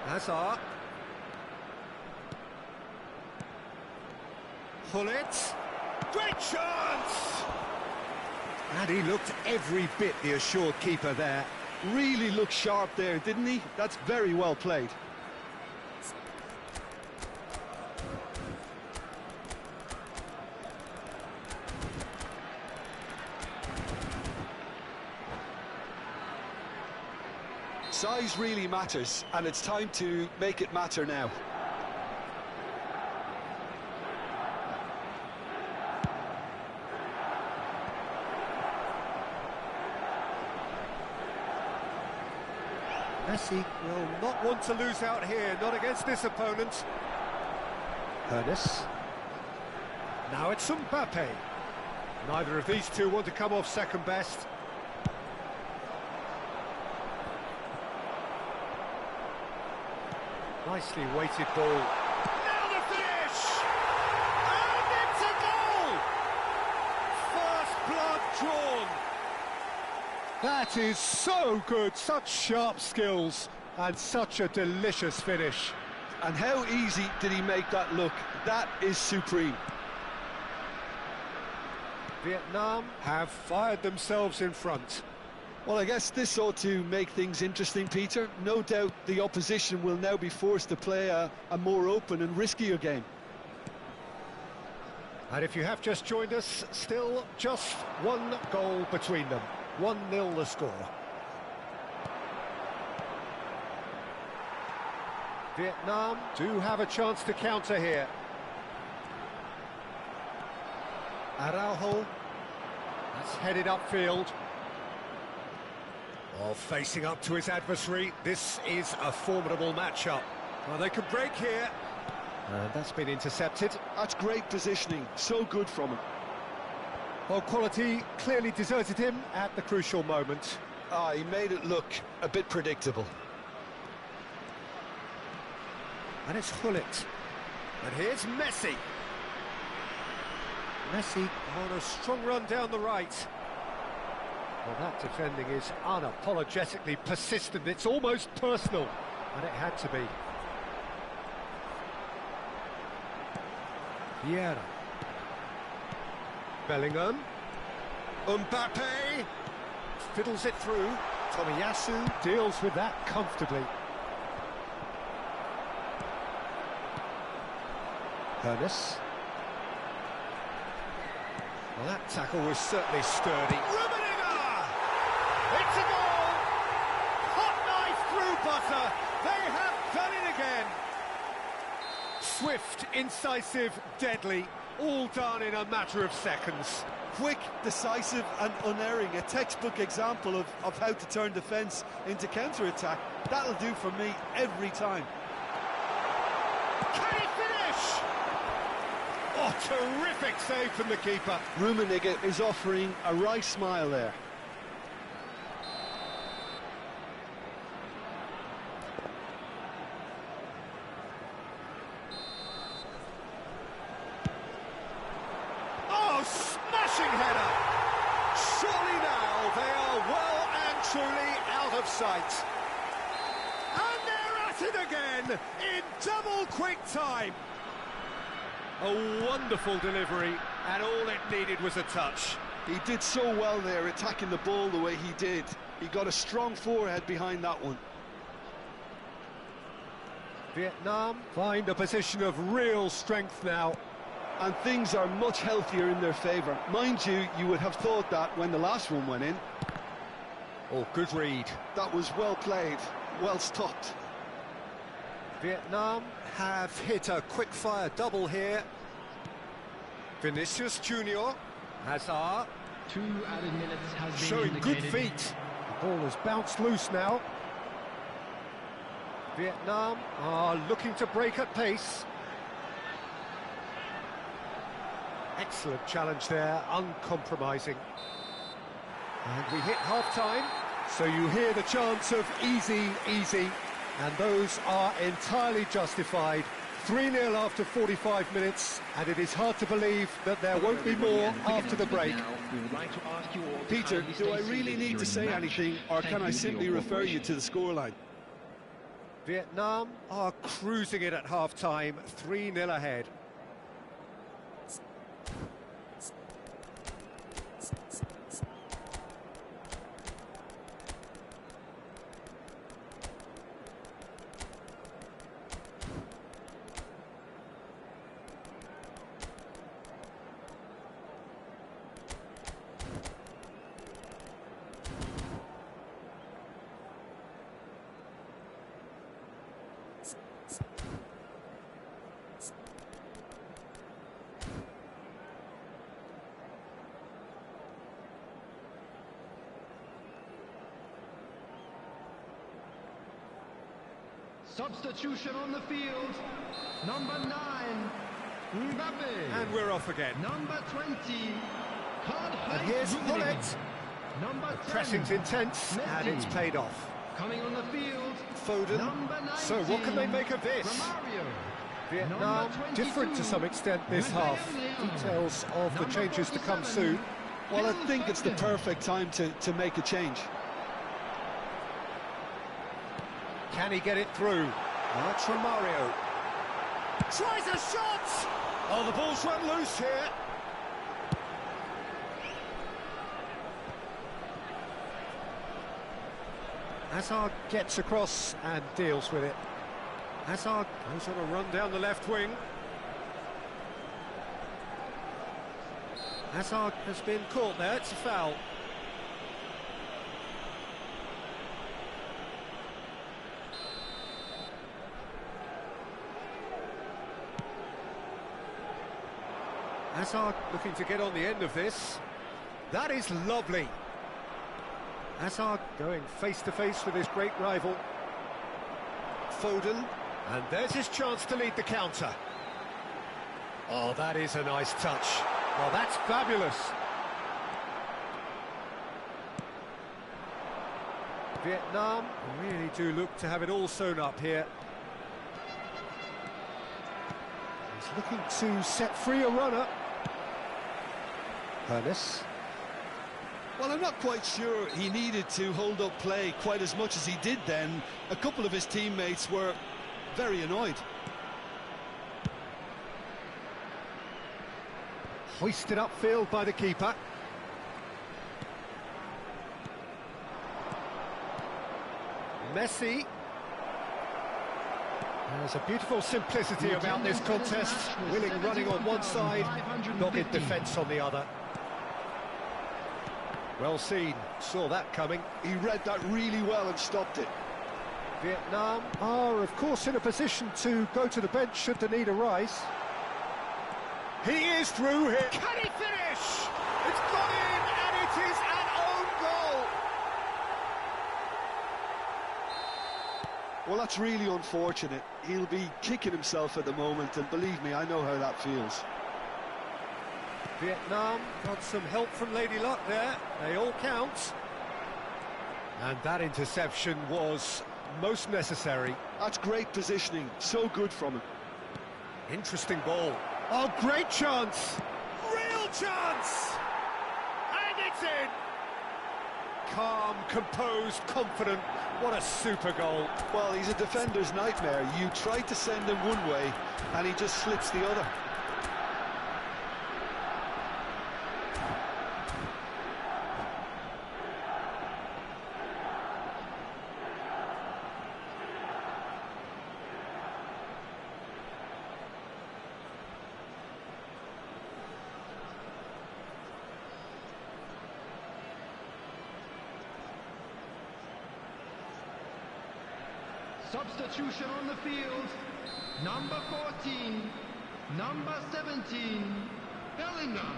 [SPEAKER 1] Hazard. Pull it.
[SPEAKER 4] Great chance!
[SPEAKER 1] And he looked every bit the assured keeper there.
[SPEAKER 2] Really looked sharp there, didn't he? That's very well played. Size really matters, and it's time to make it matter now.
[SPEAKER 1] Messi
[SPEAKER 4] Will not want to lose out here, not against this opponent.
[SPEAKER 1] Ernest. Now it's Mbappe. Neither of these two want to come off second best. Nicely weighted ball.
[SPEAKER 4] Now the finish! And it's a goal!
[SPEAKER 1] That is so good, such sharp skills and such a delicious finish.
[SPEAKER 2] And how easy did he make that look? That is supreme.
[SPEAKER 1] Vietnam have fired themselves in front.
[SPEAKER 2] Well, I guess this ought to make things interesting, Peter. No doubt the opposition will now be forced to play a more open and riskier game.
[SPEAKER 1] And if you have just joined us, still just one goal between them. 1-0 the score. Vietnam do have a chance to counter here. Araujo, that's headed upfield. Well, facing up to his adversary, this is a formidable matchup. Well, they could break here. And that's been intercepted.
[SPEAKER 2] That's great positioning, so good from him.
[SPEAKER 1] Well, quality clearly deserted him at the crucial moment.
[SPEAKER 2] He made it look a bit predictable.
[SPEAKER 1] And it's Hullet. And here's Messi. Messi on a strong run down the right. Well, that defending is unapologetically persistent. It's almost personal. And it had to be. Vieira. Bellingham. Mbappe. Fiddles it through. Tomiyasu deals with that comfortably. Ernest. Well, that tackle was certainly sturdy.
[SPEAKER 4] It's a goal! Hot knife through butter. They have done it again.
[SPEAKER 1] Swift, incisive, deadly, all done in a matter of seconds.
[SPEAKER 2] Quick, decisive and unerring. A textbook example of how to turn defence into counter-attack. That'll do for me every time.
[SPEAKER 1] Can he finish? Oh, terrific save from the keeper.
[SPEAKER 2] Rummenigge is offering a wry smile there.
[SPEAKER 1] Smashing header! Surely now they are well and truly out of sight. And they're at it again in double quick time. A wonderful delivery, and all it needed was a touch.
[SPEAKER 2] He did so well there, attacking the ball the way he did. He got a strong forehead behind that one.
[SPEAKER 1] Vietnam find a position of real strength now.
[SPEAKER 2] And things are much healthier in their favour. Mind you, you would have thought that when the last one went in.
[SPEAKER 1] Oh, good read.
[SPEAKER 2] That was well played, well stopped.
[SPEAKER 1] Vietnam have hit a quick-fire double here. Vinicius Junior, Hazard.
[SPEAKER 3] 2 added minutes has been
[SPEAKER 1] Showing good
[SPEAKER 3] indicated.
[SPEAKER 1] feet. The ball has bounced loose now. Vietnam are looking to break at pace. Excellent challenge there, uncompromising. And we hit half-time, so you hear the chants of easy, easy, and those are entirely justified. 3-0 after 45 minutes, and it is hard to believe that there won't be more after the break.
[SPEAKER 2] Peter, do I really need to say anything, or can I simply refer you to the scoreline?
[SPEAKER 1] Vietnam are cruising it at half-time, 3-0 ahead.
[SPEAKER 3] Substitution on the field. Number 9, Mbappe.
[SPEAKER 1] And we're off again.
[SPEAKER 3] Number 20,
[SPEAKER 1] And here's Hullet.
[SPEAKER 3] Number 10,
[SPEAKER 1] Pressing's intense, and it's paid off.
[SPEAKER 3] coming on the field.
[SPEAKER 1] Foden.
[SPEAKER 3] Number 19,
[SPEAKER 1] So what can they make of this?
[SPEAKER 3] Romario.
[SPEAKER 1] Vietnam
[SPEAKER 3] Number 22,
[SPEAKER 1] different to some extent this half. Details of the changes to come soon.
[SPEAKER 2] Well, I think it's the perfect time to make a change.
[SPEAKER 1] Can he get it through? That's Romario. Tries a shot! Oh, the ball's run loose here. Hazard gets across and deals with it. Hazard goes on a run down the left wing. Hazard has been caught there, it's a foul. Hazard looking to get on the end of this. That is lovely. Hazard going face-to-face with his great rival. Foden. And there's his chance to lead the counter. Oh, that is a nice touch. Well, that's fabulous. Vietnam really do look to have it all sewn up here. He's looking to set free a runner. Ernest.
[SPEAKER 2] Well, I'm not quite sure he needed to hold up play quite as much as he did then. A couple of his teammates were very annoyed.
[SPEAKER 1] Hoisted upfield by the keeper. Messi. There's a beautiful simplicity about this contest. Willing running on one side, dogged defence on the other. Well seen, saw that coming.
[SPEAKER 2] He read that really well and stopped it.
[SPEAKER 1] Vietnam are, of course, in a position to go to the bench should the need arise. He is through here. Can he finish? It's gone in, and it is an own goal.
[SPEAKER 2] Well, that's really unfortunate. He'll be kicking himself at the moment, and believe me, I know how that feels.
[SPEAKER 1] Vietnam got some help from Lady Luck there. They all count. And that interception was most necessary.
[SPEAKER 2] That's great positioning. So good from him.
[SPEAKER 1] Interesting ball. Oh, great chance! Real chance! And it's in! Calm, composed, confident. What a super goal.
[SPEAKER 2] Well, he's a defender's nightmare. You try to send him one way, and he just slips the other.
[SPEAKER 3] Substitution on the field. Number 14, number 17, Bellingham.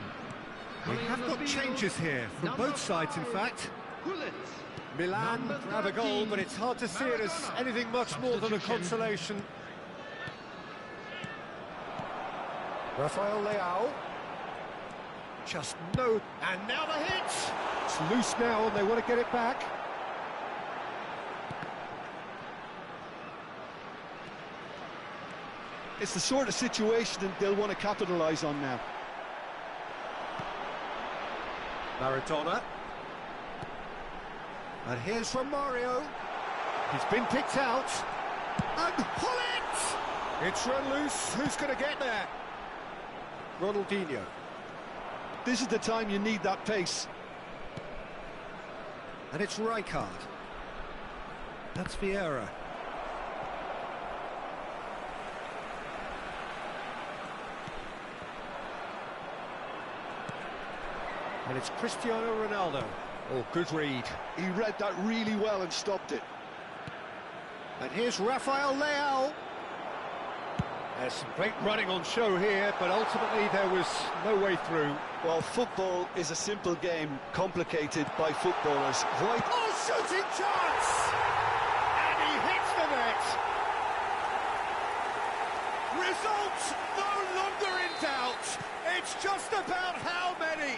[SPEAKER 1] We have got changes here from both sides, in fact. Milan have a goal, but it's hard to see it as anything much more than a consolation. Rafael Leao. Just no... And now the hit! It's loose now, and they want to get it back.
[SPEAKER 2] It's the sort of situation that they'll want to capitalise on now.
[SPEAKER 1] Maradona. And here's Romario. He's been picked out. And pull it! It's run loose. Who's going to get there? Ronaldinho.
[SPEAKER 2] This is the time you need that pace.
[SPEAKER 1] And it's Rijkaard. That's Vieira. And it's Cristiano Ronaldo. Oh, good read.
[SPEAKER 2] He read that really well and stopped it.
[SPEAKER 1] And here's Rafael Leao. There's some great running on show here, but ultimately there was no way through.
[SPEAKER 2] Well, football is a simple game, complicated by footballers. Right.
[SPEAKER 1] Oh, shooting chance! And he hits the net. Result no longer in doubt. It's just about how many.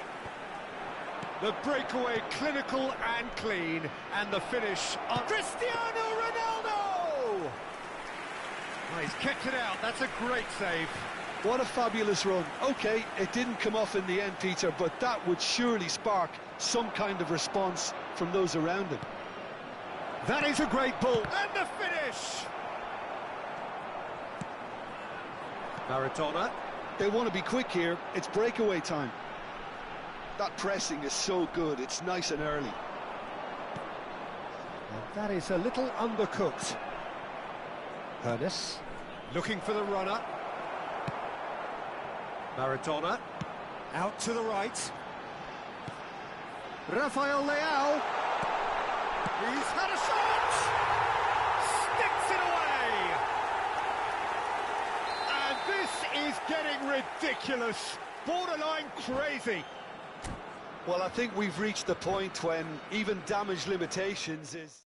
[SPEAKER 1] The breakaway clinical and clean, and the finish on Cristiano Ronaldo! Oh, he's kept it out, that's a great save.
[SPEAKER 2] What a fabulous run. OK, it didn't come off in the end, Peter, but that would surely spark some kind of response from those around him.
[SPEAKER 1] That is a great ball, and the finish!
[SPEAKER 4] finish. Maradona.
[SPEAKER 2] They want to be quick here. It's breakaway time. That pressing is so good. It's nice and early.
[SPEAKER 1] And that is a little undercooked. Ernest
[SPEAKER 4] Looking for the runner. Maradona. Out to the right.
[SPEAKER 1] Rafael Leao.
[SPEAKER 4] He's had a shot! Sticks it away! And this is getting ridiculous. Borderline crazy.
[SPEAKER 2] Well, I think we've reached the point when even damage limitations is...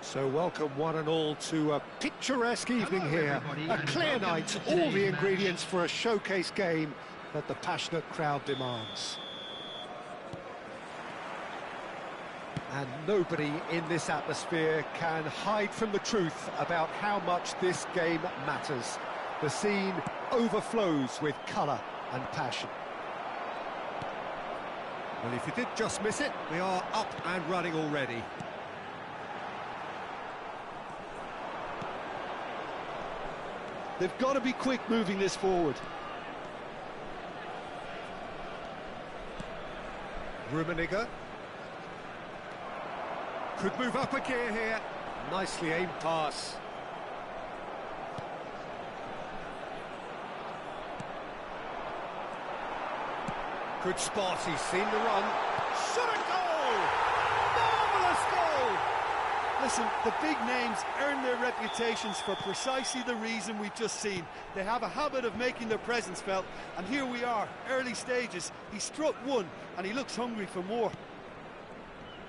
[SPEAKER 1] So welcome one and all to a picturesque evening here. A clear night, all the ingredients for a showcase game that the passionate crowd demands. And nobody in this atmosphere can hide from the truth about how much this game matters. The scene overflows with colour and passion.
[SPEAKER 4] Well, if you did just miss it, we are up and running already.
[SPEAKER 2] They've got to be quick moving this forward.
[SPEAKER 4] Rummenigge. Could move up a gear here.
[SPEAKER 1] Nicely aimed pass.
[SPEAKER 4] Good spot, he's seen the run. Shot a goal! Marvellous goal!
[SPEAKER 2] Listen, the big names earn their reputations for precisely the reason we've just seen. They have a habit of making their presence felt, and here we are, early stages. He struck one, and he looks hungry for more.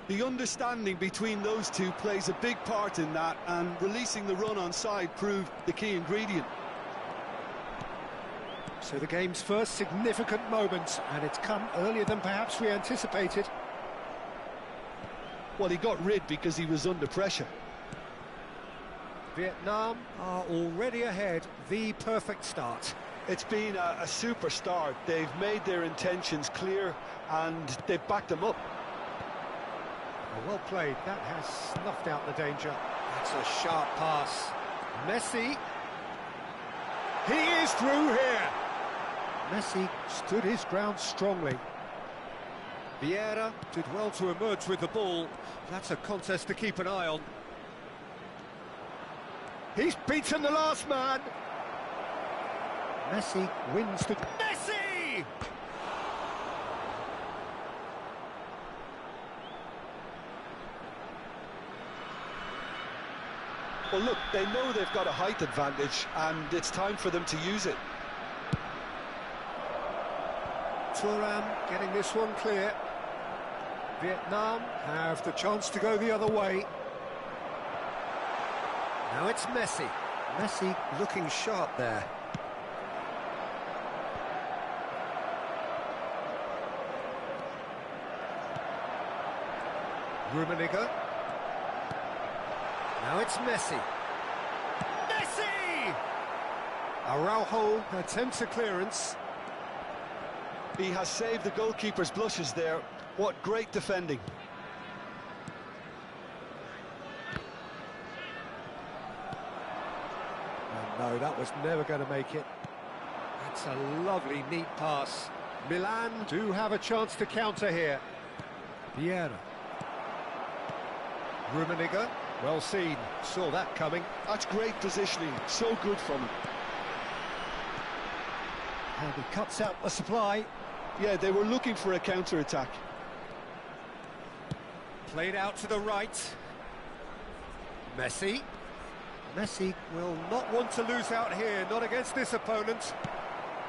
[SPEAKER 2] The understanding between those two plays a big part in that, and releasing the run on side proved the key ingredient.
[SPEAKER 1] So the game's first significant moment, and it's come earlier than perhaps we anticipated.
[SPEAKER 2] Well, he got rid because he was under pressure.
[SPEAKER 4] Vietnam are already ahead, the perfect start.
[SPEAKER 2] It's been a super start. They've made their intentions clear, and they've backed them up.
[SPEAKER 1] Well played, that has snuffed out the danger. That's a sharp pass. Messi. He is through here. Messi stood his ground strongly.
[SPEAKER 4] Vieira did well to emerge with the ball. That's a contest to keep an eye on.
[SPEAKER 1] He's beaten the last man. Messi wins the...
[SPEAKER 4] Messi!
[SPEAKER 2] Well, look, they know they've got a height advantage, and it's time for them to use it.
[SPEAKER 1] Thuram getting this one clear. Vietnam have the chance to go the other way.
[SPEAKER 4] Now it's Messi.
[SPEAKER 1] Messi
[SPEAKER 4] Looking sharp there.
[SPEAKER 1] Rummenigge.
[SPEAKER 4] Now it's Messi. Messi!
[SPEAKER 1] Araujo attempts a clearance.
[SPEAKER 2] He has saved the goalkeeper's blushes there. What great defending.
[SPEAKER 1] No, that was never going to make it. That's a lovely, neat pass. Milan do have a chance to counter here. Vieira. Rummenigge. Well seen. Saw that coming.
[SPEAKER 2] That's great positioning. So good from him.
[SPEAKER 1] And he cuts out the supply.
[SPEAKER 2] Yeah, they were looking for a counter-attack.
[SPEAKER 4] Played out to the right. Messi.
[SPEAKER 1] Messi
[SPEAKER 4] Will not want to lose out here, not against this opponent.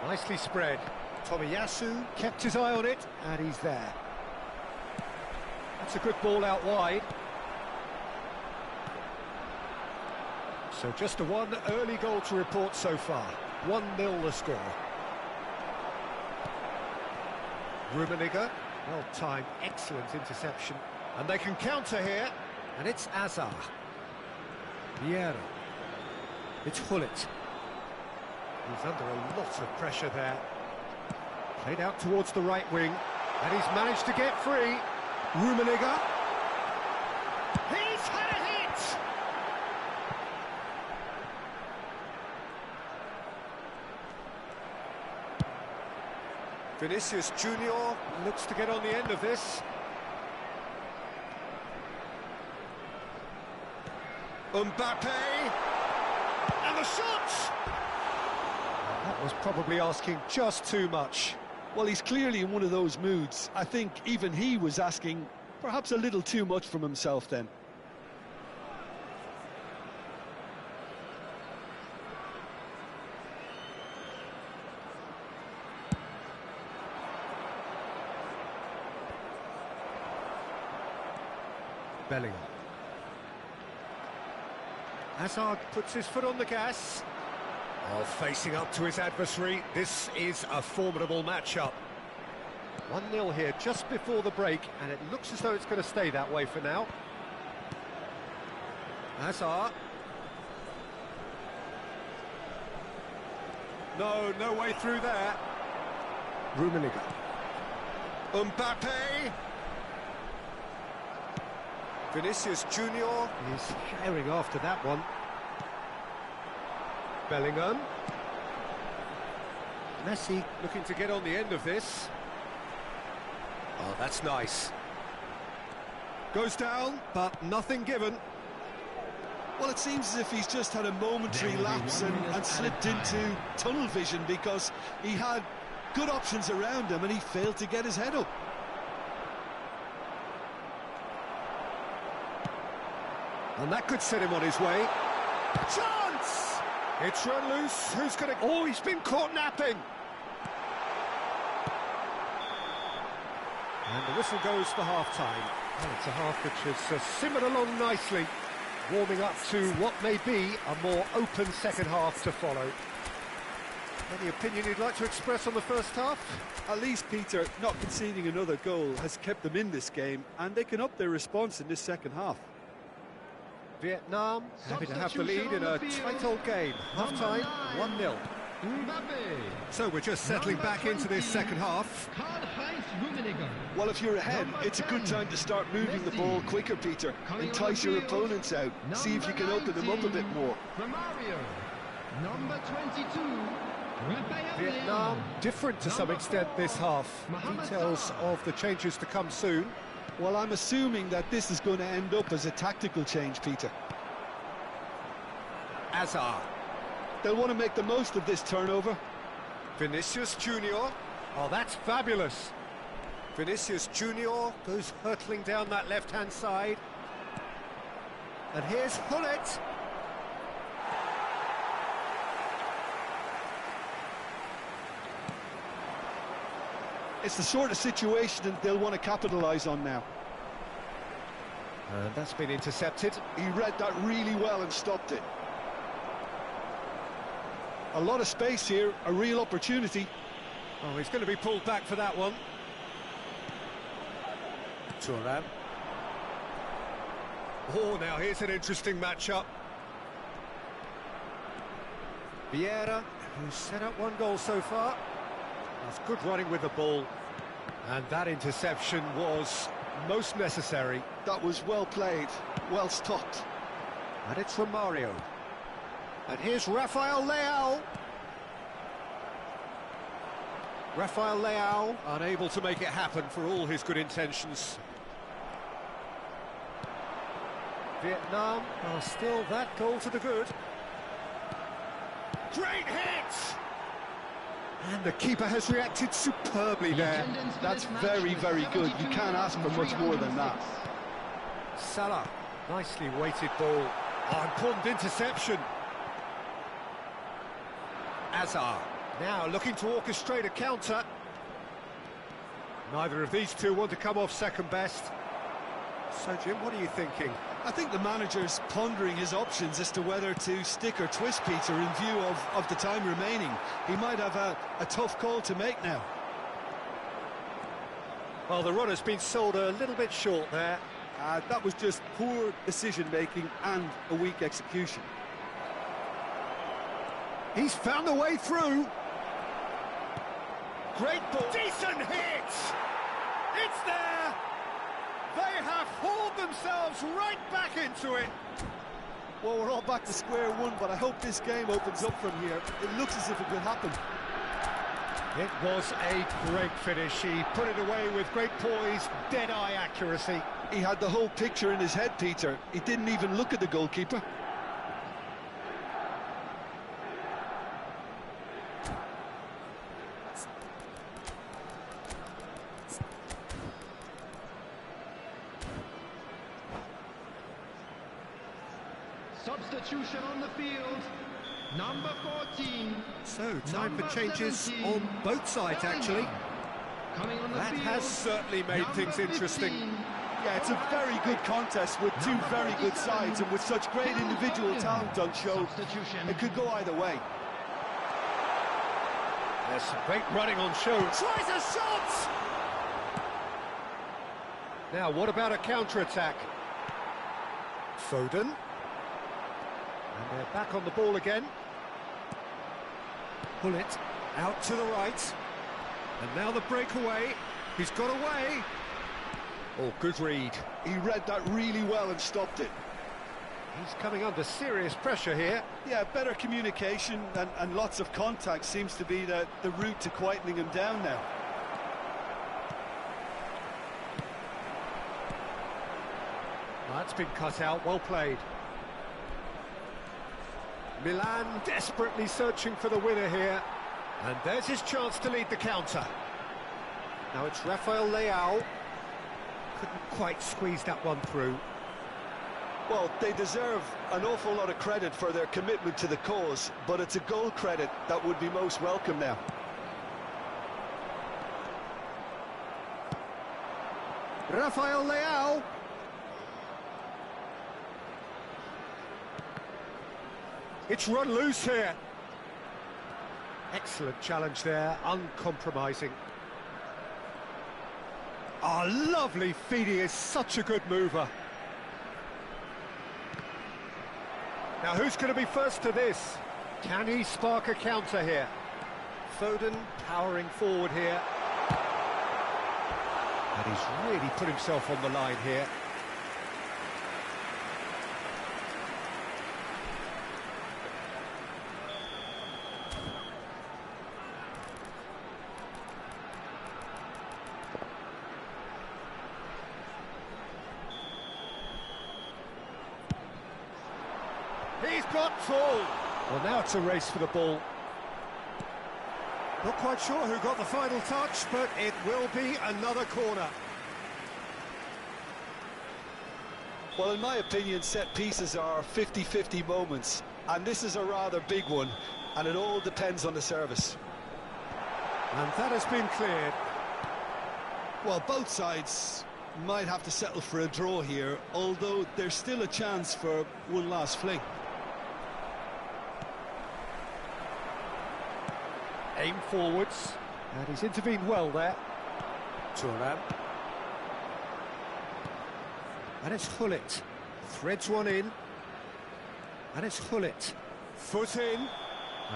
[SPEAKER 1] nicely spread. Tomiyasu kept his eye on it, and he's there. That's a good ball out wide. So just a one early goal to report so far. 1-0 the score. Rummenigge, well-timed, excellent interception. And they can counter here, and it's Asura. Vieira. It's Hullet. He's under a lot of pressure there. Played out towards the right wing, and he's managed to get free. Rummenigge. He's had a hit! Vinicius Junior looks to get on the end of this. Mbappe! And the shot! That was probably asking just too much.
[SPEAKER 2] Well, he's clearly in one of those moods. I think even he was asking perhaps a little too much from himself then.
[SPEAKER 1] Bellingham. Hazard puts his foot on the gas.
[SPEAKER 4] Oh, facing up to his adversary, this is a formidable matchup.
[SPEAKER 1] 1-0 here just before the break, and it looks as though it's going to stay that way for now. Hazard.
[SPEAKER 4] No way through there.
[SPEAKER 1] Rummenigge.
[SPEAKER 4] Mbappe. Vinicius Junior.
[SPEAKER 1] He's carrying after that one. Bellingham. Messi
[SPEAKER 4] Looking to get on the end of this. Oh, that's nice. Goes down, but nothing given.
[SPEAKER 2] Well, it seems as if he's just had a momentary lapse and slipped into tunnel vision, because he had good options around him and he failed to get his head up.
[SPEAKER 4] And that could set him on his way. Chance! It's run loose. Who's going to... Oh, he's been caught napping.
[SPEAKER 1] And the whistle goes for half-time. Well, it's a half which has simmered along nicely, warming up to what may be a more open second half to follow. Any opinion you'd like to express on the first half?
[SPEAKER 2] At least, Peter, not conceding another goal has kept them in this game, and they can up their response in this second half.
[SPEAKER 1] Vietnam happy to have the lead in a tight old game. Half-time, 1-0.
[SPEAKER 4] So we're just settling back into this second half.
[SPEAKER 2] Well, if you're ahead, it's a good time to start moving the ball quicker, Peter. Entice your opponents out. See if you can open them up a bit more.
[SPEAKER 3] Number 22.
[SPEAKER 1] Vietnam different to some extent this half. Details of the changes to come soon.
[SPEAKER 2] Well, I'm assuming that this is going to end up as a tactical change, Peter.
[SPEAKER 4] Asura.
[SPEAKER 2] They'll want to make the most of this turnover.
[SPEAKER 4] Vinicius Junior.
[SPEAKER 1] Oh, that's fabulous.
[SPEAKER 4] Vinicius Junior goes hurtling down that left-hand side.
[SPEAKER 1] And here's Hullet.
[SPEAKER 2] It's the sort of situation that they'll want to capitalise on now.
[SPEAKER 1] And that's been intercepted.
[SPEAKER 2] He read that really well and stopped it. A lot of space here, a real opportunity.
[SPEAKER 4] Oh, he's going to be pulled back for that one. Turan. Oh, now here's an interesting matchup.
[SPEAKER 1] Vieira, who's set up one goal so far.
[SPEAKER 4] That's good running with the ball. And that interception was most necessary.
[SPEAKER 2] That was well played, well stopped.
[SPEAKER 1] And it's from Mario. And here's Rafael Leao.
[SPEAKER 4] Rafael Leao unable to make it happen for all his good intentions.
[SPEAKER 1] Vietnam are still that goal to the good.
[SPEAKER 4] Great hit!
[SPEAKER 1] And the keeper has reacted superbly there.
[SPEAKER 2] That's very, very good. You can't ask for much more than that.
[SPEAKER 1] Salah, nicely weighted ball.
[SPEAKER 4] Oh, important interception.
[SPEAKER 1] Asura, now looking to orchestrate a counter.
[SPEAKER 4] Neither of these two want to come off second best.
[SPEAKER 1] So, Jim, what are you thinking?
[SPEAKER 2] I think the manager's pondering his options as to whether to stick or twist Peter in view of the time remaining. He might have a tough call to make now.
[SPEAKER 1] Well, the run has been sold a little bit short there.
[SPEAKER 2] That was just poor decision-making and a weak execution.
[SPEAKER 1] He's found a way through.
[SPEAKER 4] Great ball. Decent hit! It's there! They have hauled themselves right back into it.
[SPEAKER 2] Well, we're all back to square one, but I hope this game opens up from here. It looks as if it could happen.
[SPEAKER 1] It was a great finish. He put it away with great poise, dead-eye accuracy.
[SPEAKER 2] He had the whole picture in his head, Peter. He didn't even look at the goalkeeper.
[SPEAKER 3] Substitution on the field. Number 14.
[SPEAKER 1] So, time for changes on both sides, actually.
[SPEAKER 3] Coming on the
[SPEAKER 4] That
[SPEAKER 3] field,
[SPEAKER 4] has certainly made things interesting.
[SPEAKER 2] Yeah, it's a very good contest with two very good sides, and with such great individual talent on show, it could go either way.
[SPEAKER 1] There's some great running on show.
[SPEAKER 4] Tries a shot!
[SPEAKER 1] Now, what about a counter-attack? Foden. And they're back on the ball again. Pull it out to the right.
[SPEAKER 4] And now the breakaway.
[SPEAKER 1] He's got away. Oh, good read.
[SPEAKER 2] He read that really well and stopped it.
[SPEAKER 1] He's coming under serious pressure here.
[SPEAKER 2] Yeah, better communication and lots of contact seems to be the route to quietening him down now.
[SPEAKER 1] That's been cut out, well played. Milan desperately searching for the winner here. And there's his chance to lead the counter. Now it's Rafael Leao. Couldn't quite squeeze that one through.
[SPEAKER 2] Well, they deserve an awful lot of credit for their commitment to the cause, but it's a goal credit that would be most welcome now.
[SPEAKER 1] Rafael Leao. It's run loose here. Excellent challenge there, uncompromising. Oh, lovely feed, he is such a good mover. Now who's going to be first to this? Can he spark a counter here? Foden powering forward here. And he's really put himself on the line here. He's got full. Well, now it's a race for the ball. Not quite sure who got the final touch, but it will be another corner.
[SPEAKER 2] Well, in my opinion, set pieces are 50-50 moments, and this is a rather big one, and it all depends on the service.
[SPEAKER 1] And that has been cleared.
[SPEAKER 2] Well, both sides might have to settle for a draw here, although there's still a chance for one last fling.
[SPEAKER 1] Aim forwards, and he's intervened well there. Turan. And it's Hullet. Threads one in. And it's Hullet. Foot in.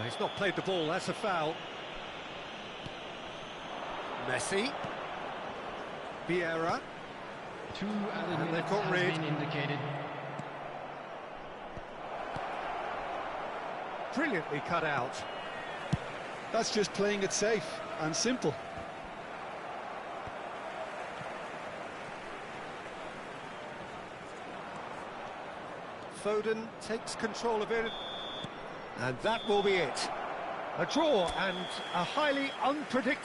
[SPEAKER 1] He's not played the ball, that's a foul. Messi. Vieira.
[SPEAKER 3] 2 added
[SPEAKER 1] And they've
[SPEAKER 3] minutes
[SPEAKER 1] got
[SPEAKER 3] has
[SPEAKER 1] rid.
[SPEAKER 3] been indicated.
[SPEAKER 1] Brilliantly cut out.
[SPEAKER 2] That's just playing it safe and simple.
[SPEAKER 1] Foden takes control of it. And that will be it. A draw and a highly unpredictable